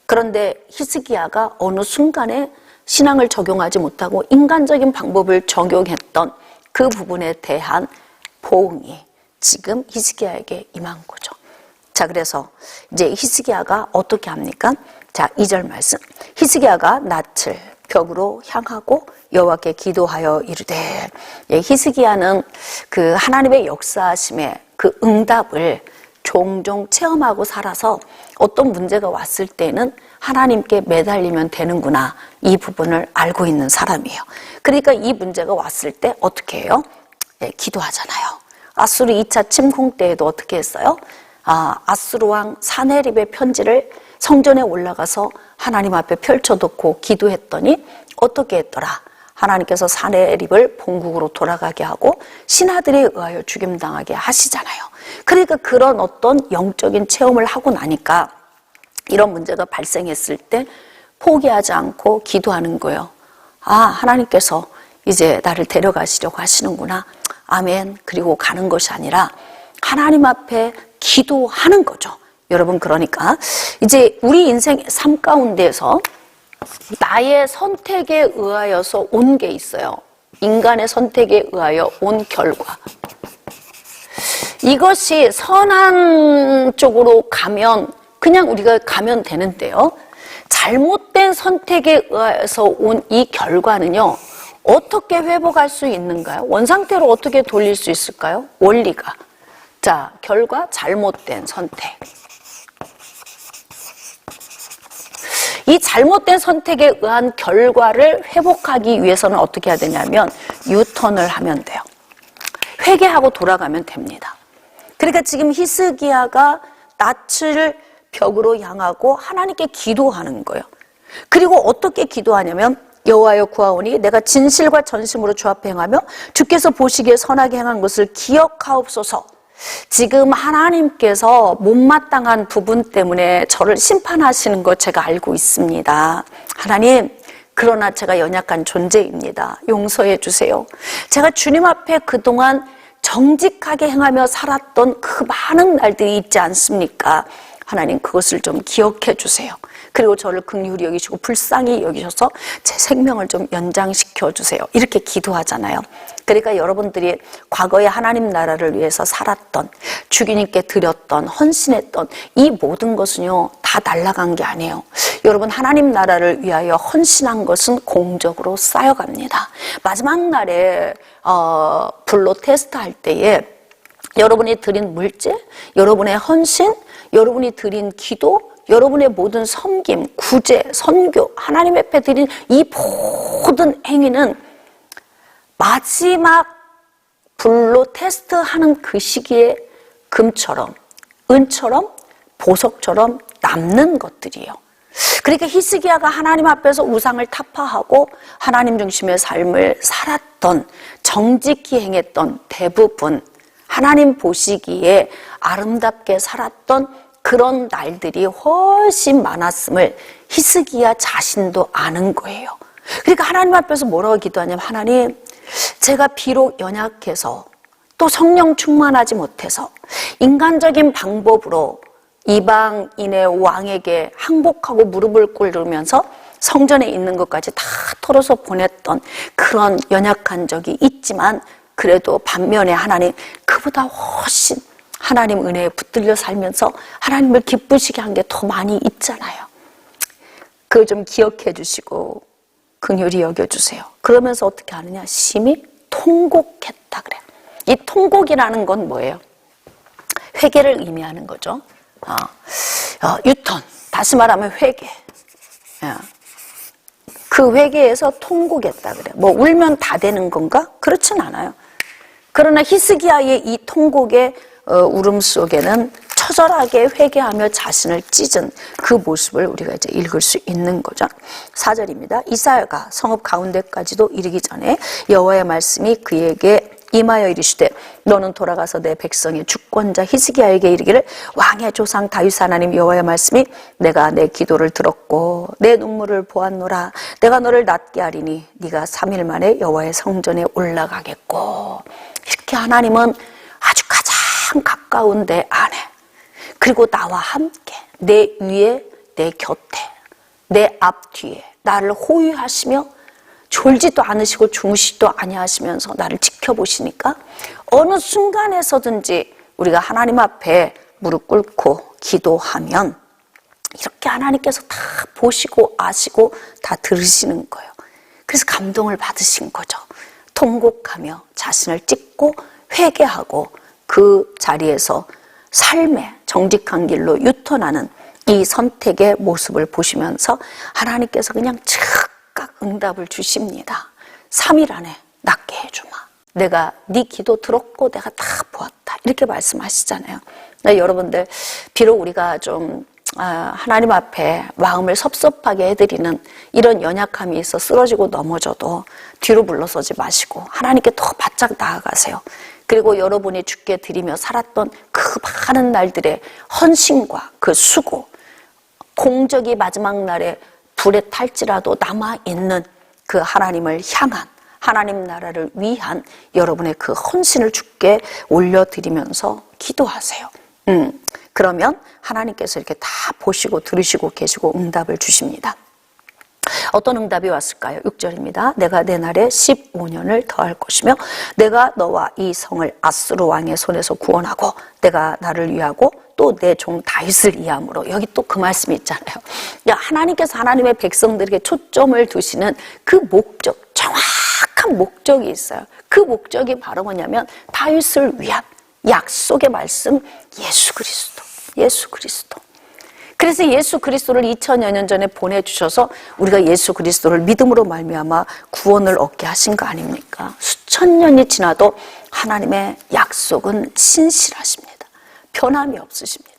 그런데 히스기야가 어느 순간에 신앙을 적용하지 못하고 인간적인 방법을 적용했던 그 부분에 대한 보응이 지금 히스기야에게 임한 거죠. 자, 그래서 이제 히스기야가 어떻게 합니까? 자, 2절 말씀. 히스기야가 낯을 벽으로 향하고 여호와께 기도하여 이르되. 히스기야는 그 하나님의 역사하심의 그 응답을 종종 체험하고 살아서 어떤 문제가 왔을 때는 하나님께 매달리면 되는구나, 이 부분을 알고 있는 사람이에요. 그러니까 이 문제가 왔을 때 어떻게 해요? 기도하잖아요. 아수르 2차 침공 때에도 어떻게 했어요? 아수르 왕 사네립의 편지를 성전에 올라가서 하나님 앞에 펼쳐놓고 기도했더니 어떻게 했더라? 하나님께서 사네립을 본국으로 돌아가게 하고 신하들에 의하여 죽임당하게 하시잖아요. 그러니까 그런 어떤 영적인 체험을 하고 나니까 이런 문제가 발생했을 때 포기하지 않고 기도하는 거예요. 하나님께서 이제 나를 데려가시려고 하시는구나. 아멘. 그리고 가는 것이 아니라 하나님 앞에 기도하는 거죠. 여러분, 그러니까 이제 우리 인생의 삶 가운데서 나의 선택에 의하여서 온 게 있어요. 인간의 선택에 의하여 온 결과. 이것이 선한 쪽으로 가면 그냥 우리가 가면 되는데요. 잘못된 선택에 의해서 온 이 결과는요, 어떻게 회복할 수 있는가요? 원상태로 어떻게 돌릴 수 있을까요? 원리가. 자, 결과 잘못된 선택. 이 잘못된 선택에 의한 결과를 회복하기 위해서는 어떻게 해야 되냐면 유턴을 하면 돼요. 회개하고 돌아가면 됩니다. 그러니까 지금 히스기야가 낯을 벽으로 향하고 하나님께 기도하는 거예요. 그리고 어떻게 기도하냐면 여호와여 구하오니 내가 진실과 전심으로 주 앞에 행하며 주께서 보시기에 선하게 행한 것을 기억하옵소서. 지금 하나님께서 못마땅한 부분 때문에 저를 심판하시는 거 제가 알고 있습니다. 하나님, 그러나 제가 연약한 존재입니다. 용서해 주세요. 제가 주님 앞에 그동안 정직하게 행하며 살았던 그 많은 날들이 있지 않습니까? 하나님, 그것을 좀 기억해 주세요. 그리고 저를 긍휼히 여기시고 불쌍히 여기셔서 제 생명을 좀 연장시켜 주세요. 이렇게 기도하잖아요. 그러니까 여러분들이 과거에 하나님 나라를 위해서 살았던, 주님께 드렸던, 헌신했던 이 모든 것은요, 다 날아간 게 아니에요. 여러분, 하나님 나라를 위하여 헌신한 것은 공적으로 쌓여갑니다. 마지막 날에 불로 테스트할 때에 여러분이 드린 물질, 여러분의 헌신, 여러분이 드린 기도, 여러분의 모든 섬김, 구제, 선교, 하나님 앞에 드린 이 모든 행위는 마지막 불로 테스트하는 그 시기에 금처럼, 은처럼, 보석처럼 남는 것들이에요. 그러니까 히스기야가 하나님 앞에서 우상을 타파하고 하나님 중심의 삶을 살았던, 정직히 행했던 대부분 하나님 보시기에 아름답게 살았던 그런 날들이 훨씬 많았음을 히스기야 자신도 아는 거예요. 그러니까 하나님 앞에서 뭐라고 기도하냐면, 하나님, 제가 비록 연약해서 또 성령 충만하지 못해서 인간적인 방법으로 이방인의 왕에게 항복하고 무릎을 꿇으면서 성전에 있는 것까지 다 털어서 보냈던 그런 연약한 적이 있지만, 그래도 반면에 하나님, 그보다 훨씬 하나님 은혜에 붙들려 살면서 하나님을 기쁘시게 한 게 더 많이 있잖아요. 그걸 좀 기억해 주시고 긍휼히 여겨주세요. 그러면서 어떻게 하느냐? 심히 통곡했다 그래요. 이 통곡이라는 건 뭐예요? 회개를 의미하는 거죠. 유턴, 다시 말하면 회개. 그 회개에서 통곡했다 그래요. 뭐 울면 다 되는 건가? 그렇진 않아요. 그러나 히스기야의 이 통곡의 울음 속에는 처절하게 회개하며 자신을 찢은 그 모습을 우리가 이제 읽을 수 있는 거죠. 4절입니다. 이사야가 성읍 가운데까지도 이르기 전에 여호와의 말씀이 그에게 임하여 이르시되, 너는 돌아가서 내 백성의 주권자 히스기야에게 이르기를, 왕의 조상 다윗 하나님 여호와의 말씀이, 내가 내 기도를 들었고 내 눈물을 보았노라. 내가 너를 낫게 하리니 네가 3일 만에 여호와의 성전에 올라가겠고. 이렇게 하나님은 아주 가장 가까운 내 안에, 그리고 나와 함께 내 위에, 내 곁에, 내 앞뒤에 나를 호위하시며 졸지도 않으시고 주무시지도 아니하시면서 나를 지켜보시니까 어느 순간에서든지 우리가 하나님 앞에 무릎 꿇고 기도하면 이렇게 하나님께서 다 보시고 아시고 다 들으시는 거예요. 그래서 감동을 받으신 거죠. 통곡하며 자신을 찢고 회개하고 그 자리에서 삶의 정직한 길로 유턴하는 이 선택의 모습을 보시면서 하나님께서 그냥 즉각 응답을 주십니다. 3일 안에 낫게 해주마. 내가 네 기도 들었고 내가 다 보았다. 이렇게 말씀하시잖아요. 여러분들, 비록 우리가 좀 하나님 앞에 마음을 섭섭하게 해드리는 이런 연약함이 있어 쓰러지고 넘어져도 뒤로 물러서지 마시고 하나님께 더 바짝 나아가세요. 그리고 여러분이 주께 드리며 살았던 그 많은 날들의 헌신과 그 수고, 공적이 마지막 날에 불에 탈지라도 남아있는 그 하나님을 향한, 하나님 나라를 위한 여러분의 그 헌신을 주께 올려드리면서 기도하세요. 그러면 하나님께서 이렇게 다 보시고 들으시고 계시고 응답을 주십니다. 어떤 응답이 왔을까요? 6절입니다. 내가 내 날에 15년을 더할 것이며 내가 너와 이 성을 아수르 왕의 손에서 구원하고 내가 나를 위하고 또 내 종 다윗을 위함으로. 여기 또 그 말씀이 있잖아요. 하나님께서 하나님의 백성들에게 초점을 두시는 그 목적, 정확한 목적이 있어요. 그 목적이 바로 뭐냐면 다윗을 위한 약속의 말씀, 예수 그리스도. 예수 그리스도. 그래서 예수 그리스도를 2000여 년 전에 보내주셔서 우리가 예수 그리스도를 믿음으로 말미암아 구원을 얻게 하신 거 아닙니까? 수천 년이 지나도 하나님의 약속은 신실하십니다. 변함이 없으십니다.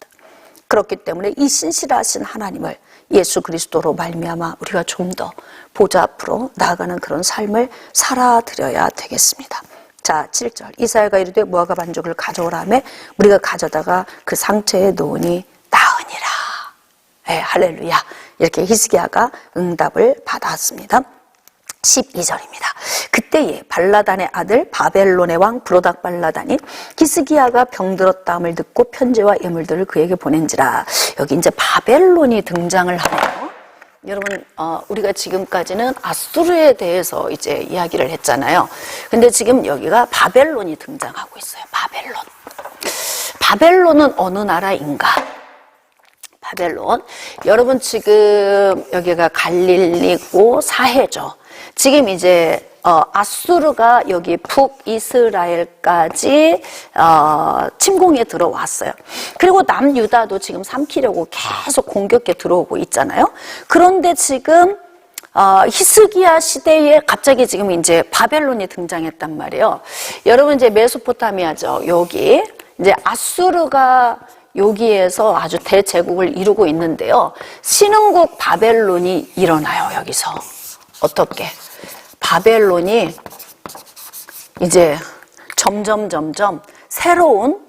그렇기 때문에 이 신실하신 하나님을 예수 그리스도로 말미암아 우리가 좀 더 보좌 앞으로 나아가는 그런 삶을 살아드려야 되겠습니다. 자, 7절. 이사야가 이르되 무화과 반죽을 가져오라매 우리가 가져다가 그 상처에 놓으니 나으니라. 네, 할렐루야. 이렇게 히스기야가 응답을 받았습니다. 12절입니다. 그때에 발라단의 아들 바벨론의 왕 브로닥 발라단이 히스기야가 병들었다함을 듣고 편지와 예물들을 그에게 보낸지라. 여기 이제 바벨론이 등장을 하네요. 여러분, 우리가 지금까지는 아수르에 대해서 이제 이야기를 했잖아요. 근데 지금 여기가 바벨론이 등장하고 있어요. 바벨론. 바벨론은 어느 나라인가? 바벨론. 여러분, 지금 여기가 갈릴리고 사해죠. 지금 이제 아수르가 여기 북이스라엘까지 침공에 들어왔어요. 그리고 남유다도 지금 삼키려고 계속 공격에 들어오고 있잖아요. 그런데 지금 히스기야 시대에 갑자기 지금 이제 바벨론이 등장했단 말이에요. 여러분, 이제 메소포타미아죠. 여기 이제 아수르가 여기에서 아주 대제국을 이루고 있는데요. 신흥국 바벨론이 일어나요. 여기서 어떻게? 바벨론이 이제 점점 새로운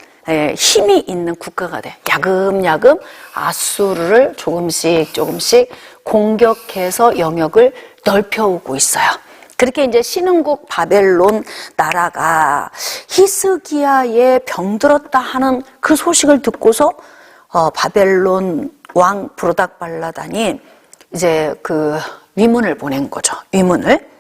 힘이 있는 국가가 돼. 야금야금 아수르를 조금씩 공격해서 영역을 넓혀오고 있어요. 그렇게 이제 신흥국 바벨론 나라가 히스기야에 병들었다 하는 그 소식을 듣고서 바벨론 왕 브로닥 발라단이 이제 그 위문을 보낸 거죠. 위문을.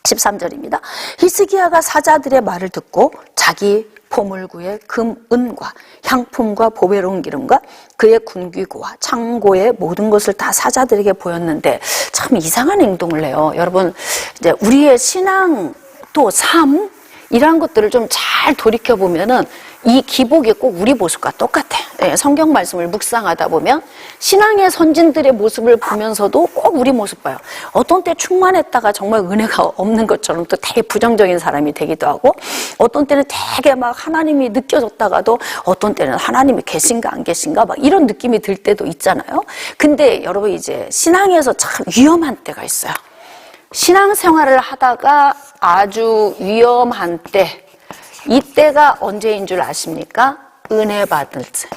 13절입니다. 히스기야가 사자들의 말을 듣고 자기 포물구에 금, 은과 향품과 보배로운 기름과 그의 군기구와 창고의 모든 것을 다 사자들에게 보였는데 참 이상한 행동을 해요. 여러분, 이제 우리의 신앙 또 삶 이런 것들을 좀 잘 돌이켜 보면은 이 기복이 꼭 우리 모습과 똑같아. 성경 말씀을 묵상하다 보면 신앙의 선진들의 모습을 보면서도 꼭 우리 모습 봐요. 어떤 때 충만했다가 정말 은혜가 없는 것처럼 또 되게 부정적인 사람이 되기도 하고, 어떤 때는 되게 막 하나님이 느껴졌다가도 어떤 때는 하나님이 계신가 안 계신가 막 이런 느낌이 들 때도 있잖아요. 근데 여러분, 이제 신앙에서 참 위험한 때가 있어요. 신앙생활을 하다가 아주 위험한 때, 이때가 언제인 줄 아십니까? 은혜 받을 때.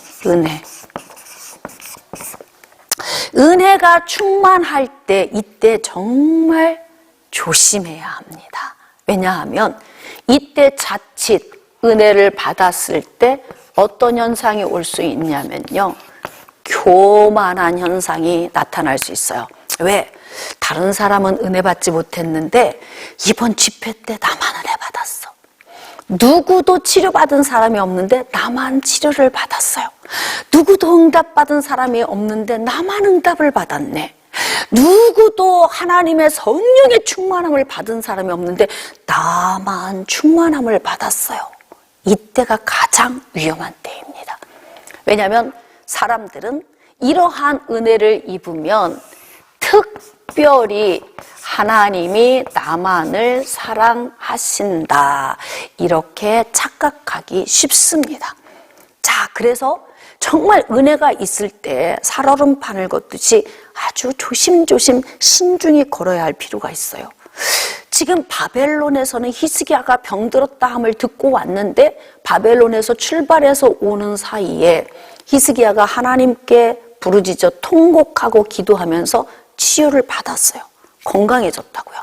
은혜가 충만할 때, 이때 정말 조심해야 합니다. 왜냐하면 이때 자칫 은혜를 받았을 때 어떤 현상이 올 수 있냐면요, 교만한 현상이 나타날 수 있어요. 왜? 다른 사람은 은혜 받지 못했는데 이번 집회 때 나만 은혜 받았어. 누구도 치료받은 사람이 없는데 나만 치료를 받았어요. 누구도 응답받은 사람이 없는데 나만 응답을 받았네. 누구도 하나님의 성령의 충만함을 받은 사람이 없는데 나만 충만함을 받았어요. 이때가 가장 위험한 때입니다. 왜냐하면 사람들은 이러한 은혜를 입으면 특별히 하나님이 나만을 사랑하신다, 이렇게 착각하기 쉽습니다. 자, 그래서 정말 은혜가 있을 때 살얼음판을 걷듯이 아주 조심조심 신중히 걸어야 할 필요가 있어요. 지금 바벨론에서는 히스기야가 병들었다 함을 듣고 왔는데 바벨론에서 출발해서 오는 사이에 히스기야가 하나님께 부르짖어 통곡하고 기도하면서 치유를 받았어요. 건강해졌다고요.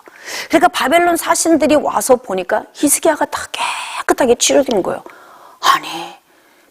그러니까 바벨론 사신들이 와서 보니까 히스기야가 다 깨끗하게 치료된 거예요. 아니,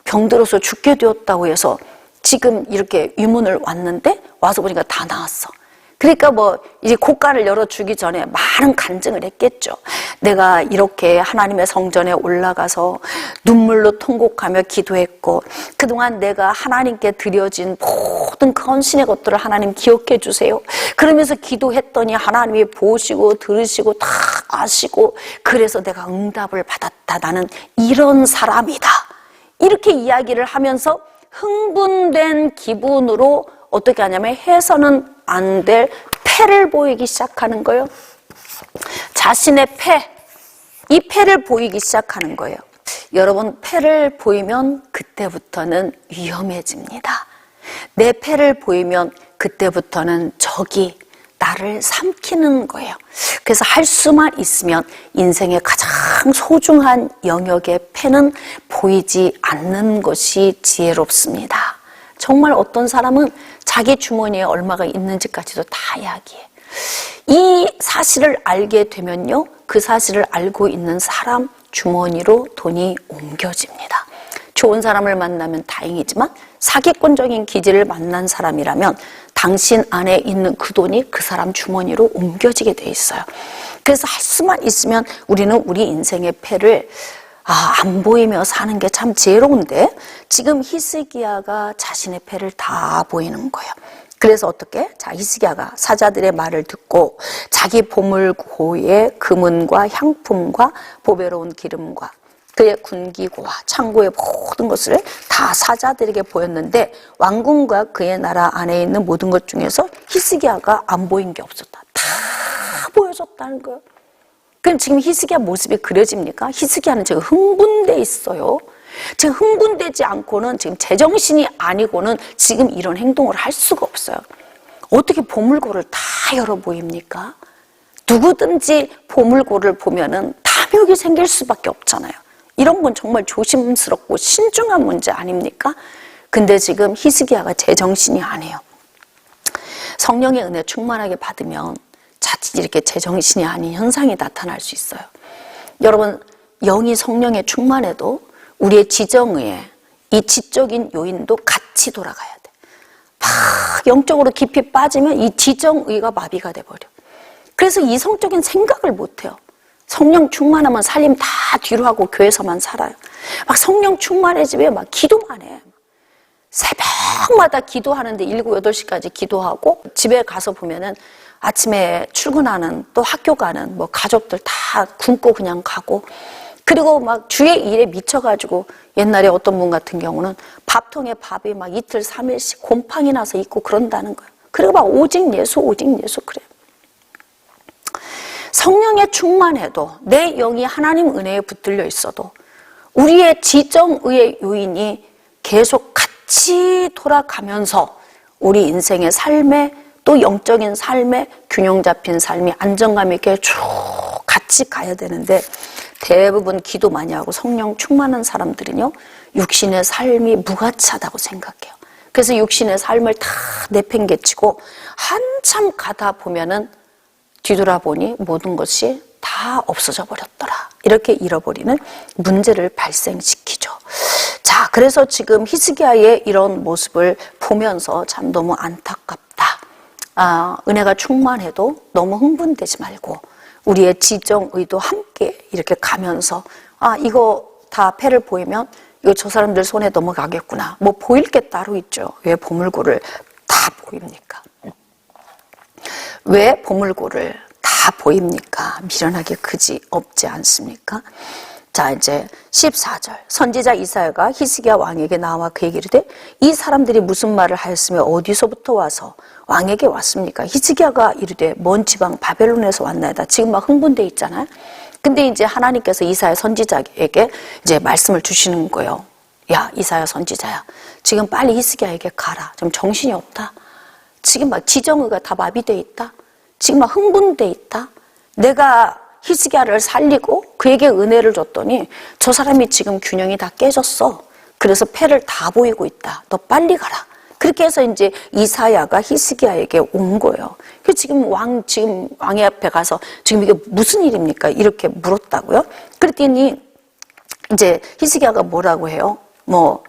병들어서 죽게 되었다고 해서 지금 이렇게 위문을 왔는데 와서 보니까 다 나았어. 그러니까 뭐 이제 고가를 열어주기 전에 많은 간증을 했겠죠. 내가 이렇게 하나님의 성전에 올라가서 눈물로 통곡하며 기도했고, 그동안 내가 하나님께 드려진 모든 헌신의 것들을 하나님 기억해 주세요. 그러면서 기도했더니 하나님이 보시고 들으시고 다 아시고, 그래서 내가 응답을 받았다. 나는 이런 사람이다. 이렇게 이야기를 하면서 흥분된 기분으로 어떻게 하냐면 해서는 안 될 패를 보이기 시작하는 거예요. 자신의 패, 이 패를 보이기 시작하는 거예요. 여러분, 패를 보이면 그때부터는 위험해집니다. 내 패를 보이면 그때부터는 적이 나를 삼키는 거예요. 그래서 할 수만 있으면 인생의 가장 소중한 영역의 패는 보이지 않는 것이 지혜롭습니다. 정말 어떤 사람은 자기 주머니에 얼마가 있는지까지도 다 이야기해. 이 사실을 알게 되면요, 그 사실을 알고 있는 사람 주머니로 돈이 옮겨집니다. 좋은 사람을 만나면 다행이지만 사기꾼적인 기질을 만난 사람이라면 당신 안에 있는 그 돈이 그 사람 주머니로 옮겨지게 돼 있어요. 그래서 할 수만 있으면 우리는 우리 인생의 패를 안 보이며 사는 게 참 지혜로운데, 지금 히스기야가 자신의 패를 다 보이는 거예요. 그래서 어떻게? 자, 히스기야가 사자들의 말을 듣고 자기 보물고에 금은과 향품과 보배로운 기름과 그의 군기고와 창고의 모든 것을 다 사자들에게 보였는데 왕궁과 그의 나라 안에 있는 모든 것 중에서 히스기야가 안 보인 게 없었다. 다 보여줬다는 거예요. 그럼 지금 히스기야 모습이 그려집니까? 히스기야는 지금 흥분돼 있어요. 지금 흥분되지 않고는, 지금 제정신이 아니고는 지금 이런 행동을 할 수가 없어요. 어떻게 보물고를 다 열어 보입니까? 누구든지 보물고를 보면은 탐욕이 생길 수밖에 없잖아요. 이런 건 정말 조심스럽고 신중한 문제 아닙니까? 근데 지금 히스기야가 제정신이 아니에요. 성령의 은혜 충만하게 받으면 자칫 이렇게 제정신이 아닌 현상이 나타날 수 있어요. 여러분, 영이 성령에 충만해도 우리의 지정의에 이 지적인 요인도 같이 돌아가야 돼. 막 영적으로 깊이 빠지면 이 지정의가 마비가 돼버려. 그래서 이성적인 생각을 못해요. 성령 충만하면 살림 다 뒤로 하고 교회에서만 살아요. 막 성령 충만해지면 막 기도만 해. 새벽마다 기도하는데 7, 8시까지 기도하고 집에 가서 보면은 아침에 출근하는, 또 학교 가는 뭐 가족들 다 굶고 그냥 가고, 그리고 막 주의 일에 미쳐가지고 옛날에 어떤 분 같은 경우는 밥통에 밥이 막 이틀, 3일씩 곰팡이 나서 있고 그런다는 거예요. 그리고 막 오직 예수 그래요. 성령에 충만해도 내 영이 하나님 은혜에 붙들려 있어도 우리의 지정의의 요인이 계속 같이 돌아가면서 우리 인생의 삶에, 또 영적인 삶에 균형 잡힌 삶이 안정감 있게 쭉 같이 가야 되는데, 대부분 기도 많이 하고 성령 충만한 사람들은요, 육신의 삶이 무가치하다고 생각해요. 그래서 육신의 삶을 다 내팽개치고 한참 가다 보면은 뒤돌아보니 모든 것이 다 없어져 버렸더라. 이렇게 잃어버리는 문제를 발생시키죠. 자, 그래서 지금 히스기야의 이런 모습을 보면서 참 너무 안타깝다. 은혜가 충만해도 너무 흥분되지 말고 우리의 지정의도 함께 이렇게 가면서 이거 다 패를 보이면 이거 저 사람들 손에 넘어가겠구나. 뭐 보일 게 따로 있죠. 왜 보물고를 다 보입니까? 왜 보물고를 다 보입니까? 미련하게 그지 없지 않습니까? 자, 이제 14절. 선지자 이사야가 히스기야 왕에게 나와 그에게 이르되 이 사람들이 무슨 말을 하였으며 어디서부터 와서 왕에게 왔습니까? 히스기야가 이르되 먼 지방 바벨론에서 왔나이다. 지금 막 흥분돼 있잖아요. 근데 이제 하나님께서 이사야 선지자에게 이제 말씀을 주시는 거예요. 야, 이사야 선지자야, 지금 빨리 히스기야에게 가라. 좀 정신이 없다. 지금 막 지정의가 다 마비돼 있다. 지금 막 흥분돼 있다. 내가 히스기야를 살리고 그에게 은혜를 줬더니 저 사람이 지금 균형이 다 깨졌어. 그래서 패를 다 보이고 있다. 너 빨리 가라. 그렇게 해서 이제 이사야가 히스기야에게 온 거예요. 지금 왕의 앞에 가서 지금 이게 무슨 일입니까? 이렇게 물었다고요. 그랬더니 이제 히스기야가 뭐라고 해요? 뭐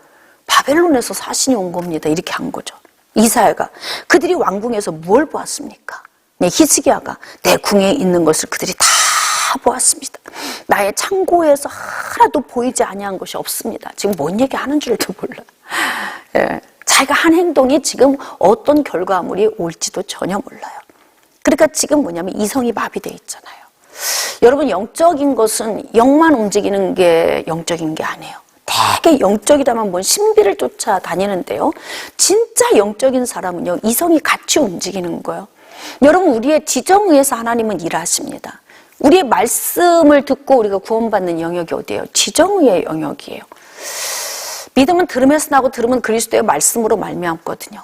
바벨론에서 사신이 온 겁니다. 이렇게 한 거죠. 이사야가 그들이 왕궁에서 뭘 보았습니까? 네, 히스기야가 내 궁에 있는 것을 그들이 다 보았습니다. 나의 창고에서 하나도 보이지 아니한 것이 없습니다. 지금 뭔 얘기하는 줄도 몰라. 예, 자기가 한 행동이 지금 어떤 결과물이 올지도 전혀 몰라요. 그러니까 지금 뭐냐면 이성이 마비되어 있잖아요. 여러분, 영적인 것은 영만 움직이는 게 영적인 게 아니에요. 되게 영적이라면 뭔 신비를 쫓아다니는데요, 진짜 영적인 사람은요, 이성이 같이 움직이는 거예요. 여러분, 우리의 지정의에서 하나님은 일하십니다. 우리의 말씀을 듣고 우리가 구원받는 영역이 어디예요? 지정의의 영역이에요. 믿음은 들음에서 나고 들음은 그리스도의 말씀으로 말미암거든요.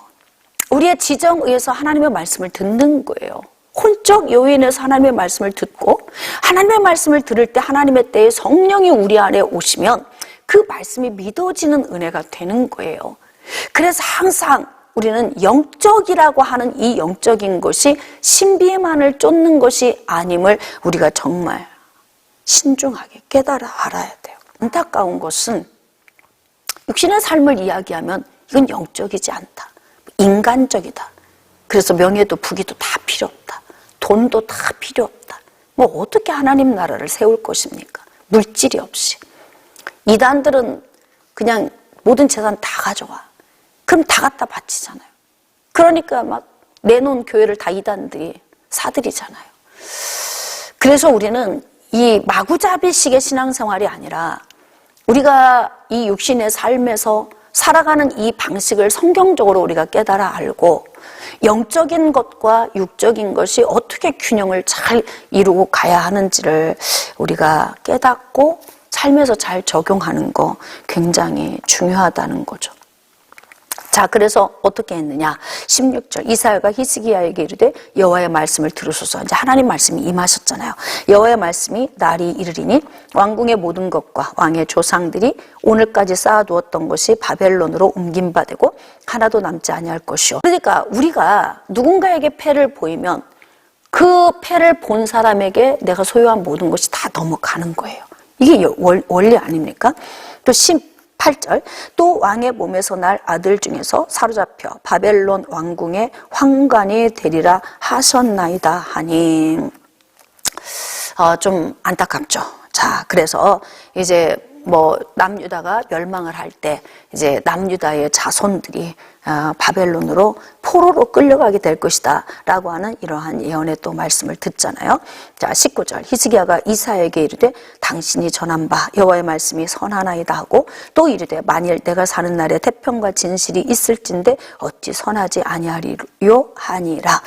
우리의 지정에 의해서 하나님의 말씀을 듣는 거예요. 홀적 요인에서 하나님의 말씀을 듣고 하나님의 말씀을 들을 때 하나님의 때에 성령이 우리 안에 오시면 그 말씀이 믿어지는 은혜가 되는 거예요. 그래서 항상 우리는 영적이라고 하는 이 영적인 것이 신비만을 쫓는 것이 아님을 우리가 정말 신중하게 깨달아 알아야 돼요. 안타까운 것은 육신의 삶을 이야기하면 이건 영적이지 않다. 인간적이다. 그래서 명예도 부귀도 다 필요 없다. 돈도 다 필요 없다. 뭐 어떻게 하나님 나라를 세울 것입니까? 물질이 없이. 이단들은 그냥 모든 재산 다 가져와. 그럼 다 갖다 바치잖아요. 그러니까 막 내놓은 교회를 다 이단들이 사들이잖아요. 그래서 우리는 이 마구잡이식의 신앙생활이 아니라 우리가 이 육신의 삶에서 살아가는 이 방식을 성경적으로 우리가 깨달아 알고 영적인 것과 육적인 것이 어떻게 균형을 잘 이루고 가야 하는지를 우리가 깨닫고 삶에서 잘 적용하는 거 굉장히 중요하다는 거죠. 자, 그래서 어떻게 했느냐? 16절 이사야가 히스기야에게 이르되 여호와의 말씀을 들으소서. 이제 하나님 말씀이 임하셨잖아요. 여호와의 말씀이 날이 이르리니 왕궁의 모든 것과 왕의 조상들이 오늘까지 쌓아두었던 것이 바벨론으로 옮긴 바 되고 하나도 남지 아니할 것이요. 그러니까 우리가 누군가에게 패를 보이면 그 패를 본 사람에게 내가 소유한 모든 것이 다 넘어가는 거예요. 이게 원리 아닙니까? 또 18절 또 왕의 몸에서 날 아들 중에서 사로잡혀 바벨론 왕궁의 황관이 되리라 하셨나이다 하니 좀 안타깝죠. 자, 그래서 이제 뭐 남유다가 멸망을 할 때 이제 남유다의 자손들이 바벨론으로 포로로 끌려가게 될 것이다 라고 하는 이러한 예언의 또 말씀을 듣잖아요. 자, 19절 히스기야가 이사야에게 이르되 당신이 전한 바 여호와의 말씀이 선하나이다 하고 또 이르되 만일 내가 사는 날에 태평과 진실이 있을진데 어찌 선하지 아니하리요 하니라.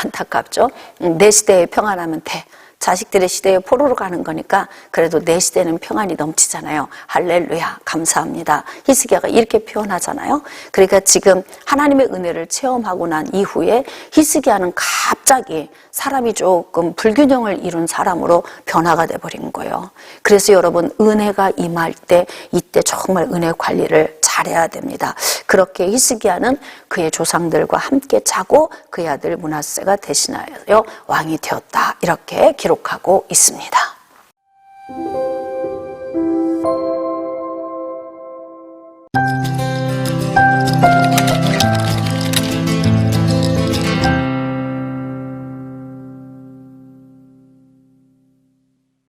안타깝죠. 내 시대에 평안하면 돼. 자식들의 시대에 포로로 가는 거니까 그래도 내 시대는 평안이 넘치잖아요. 할렐루야, 감사합니다. 히스기야가 이렇게 표현하잖아요. 그러니까 지금 하나님의 은혜를 체험하고 난 이후에 히스기야는 갑자기 사람이 조금 불균형을 이룬 사람으로 변화가 돼버린 거예요. 그래서 여러분 은혜가 임할 때 이때 정말 은혜 관리를 잘해야 됩니다. 그렇게 히스기야는 그의 조상들과 함께 자고 그의 아들 므낫세가 대신하여 왕이 되었다. 이렇게 기록하고 있습니다.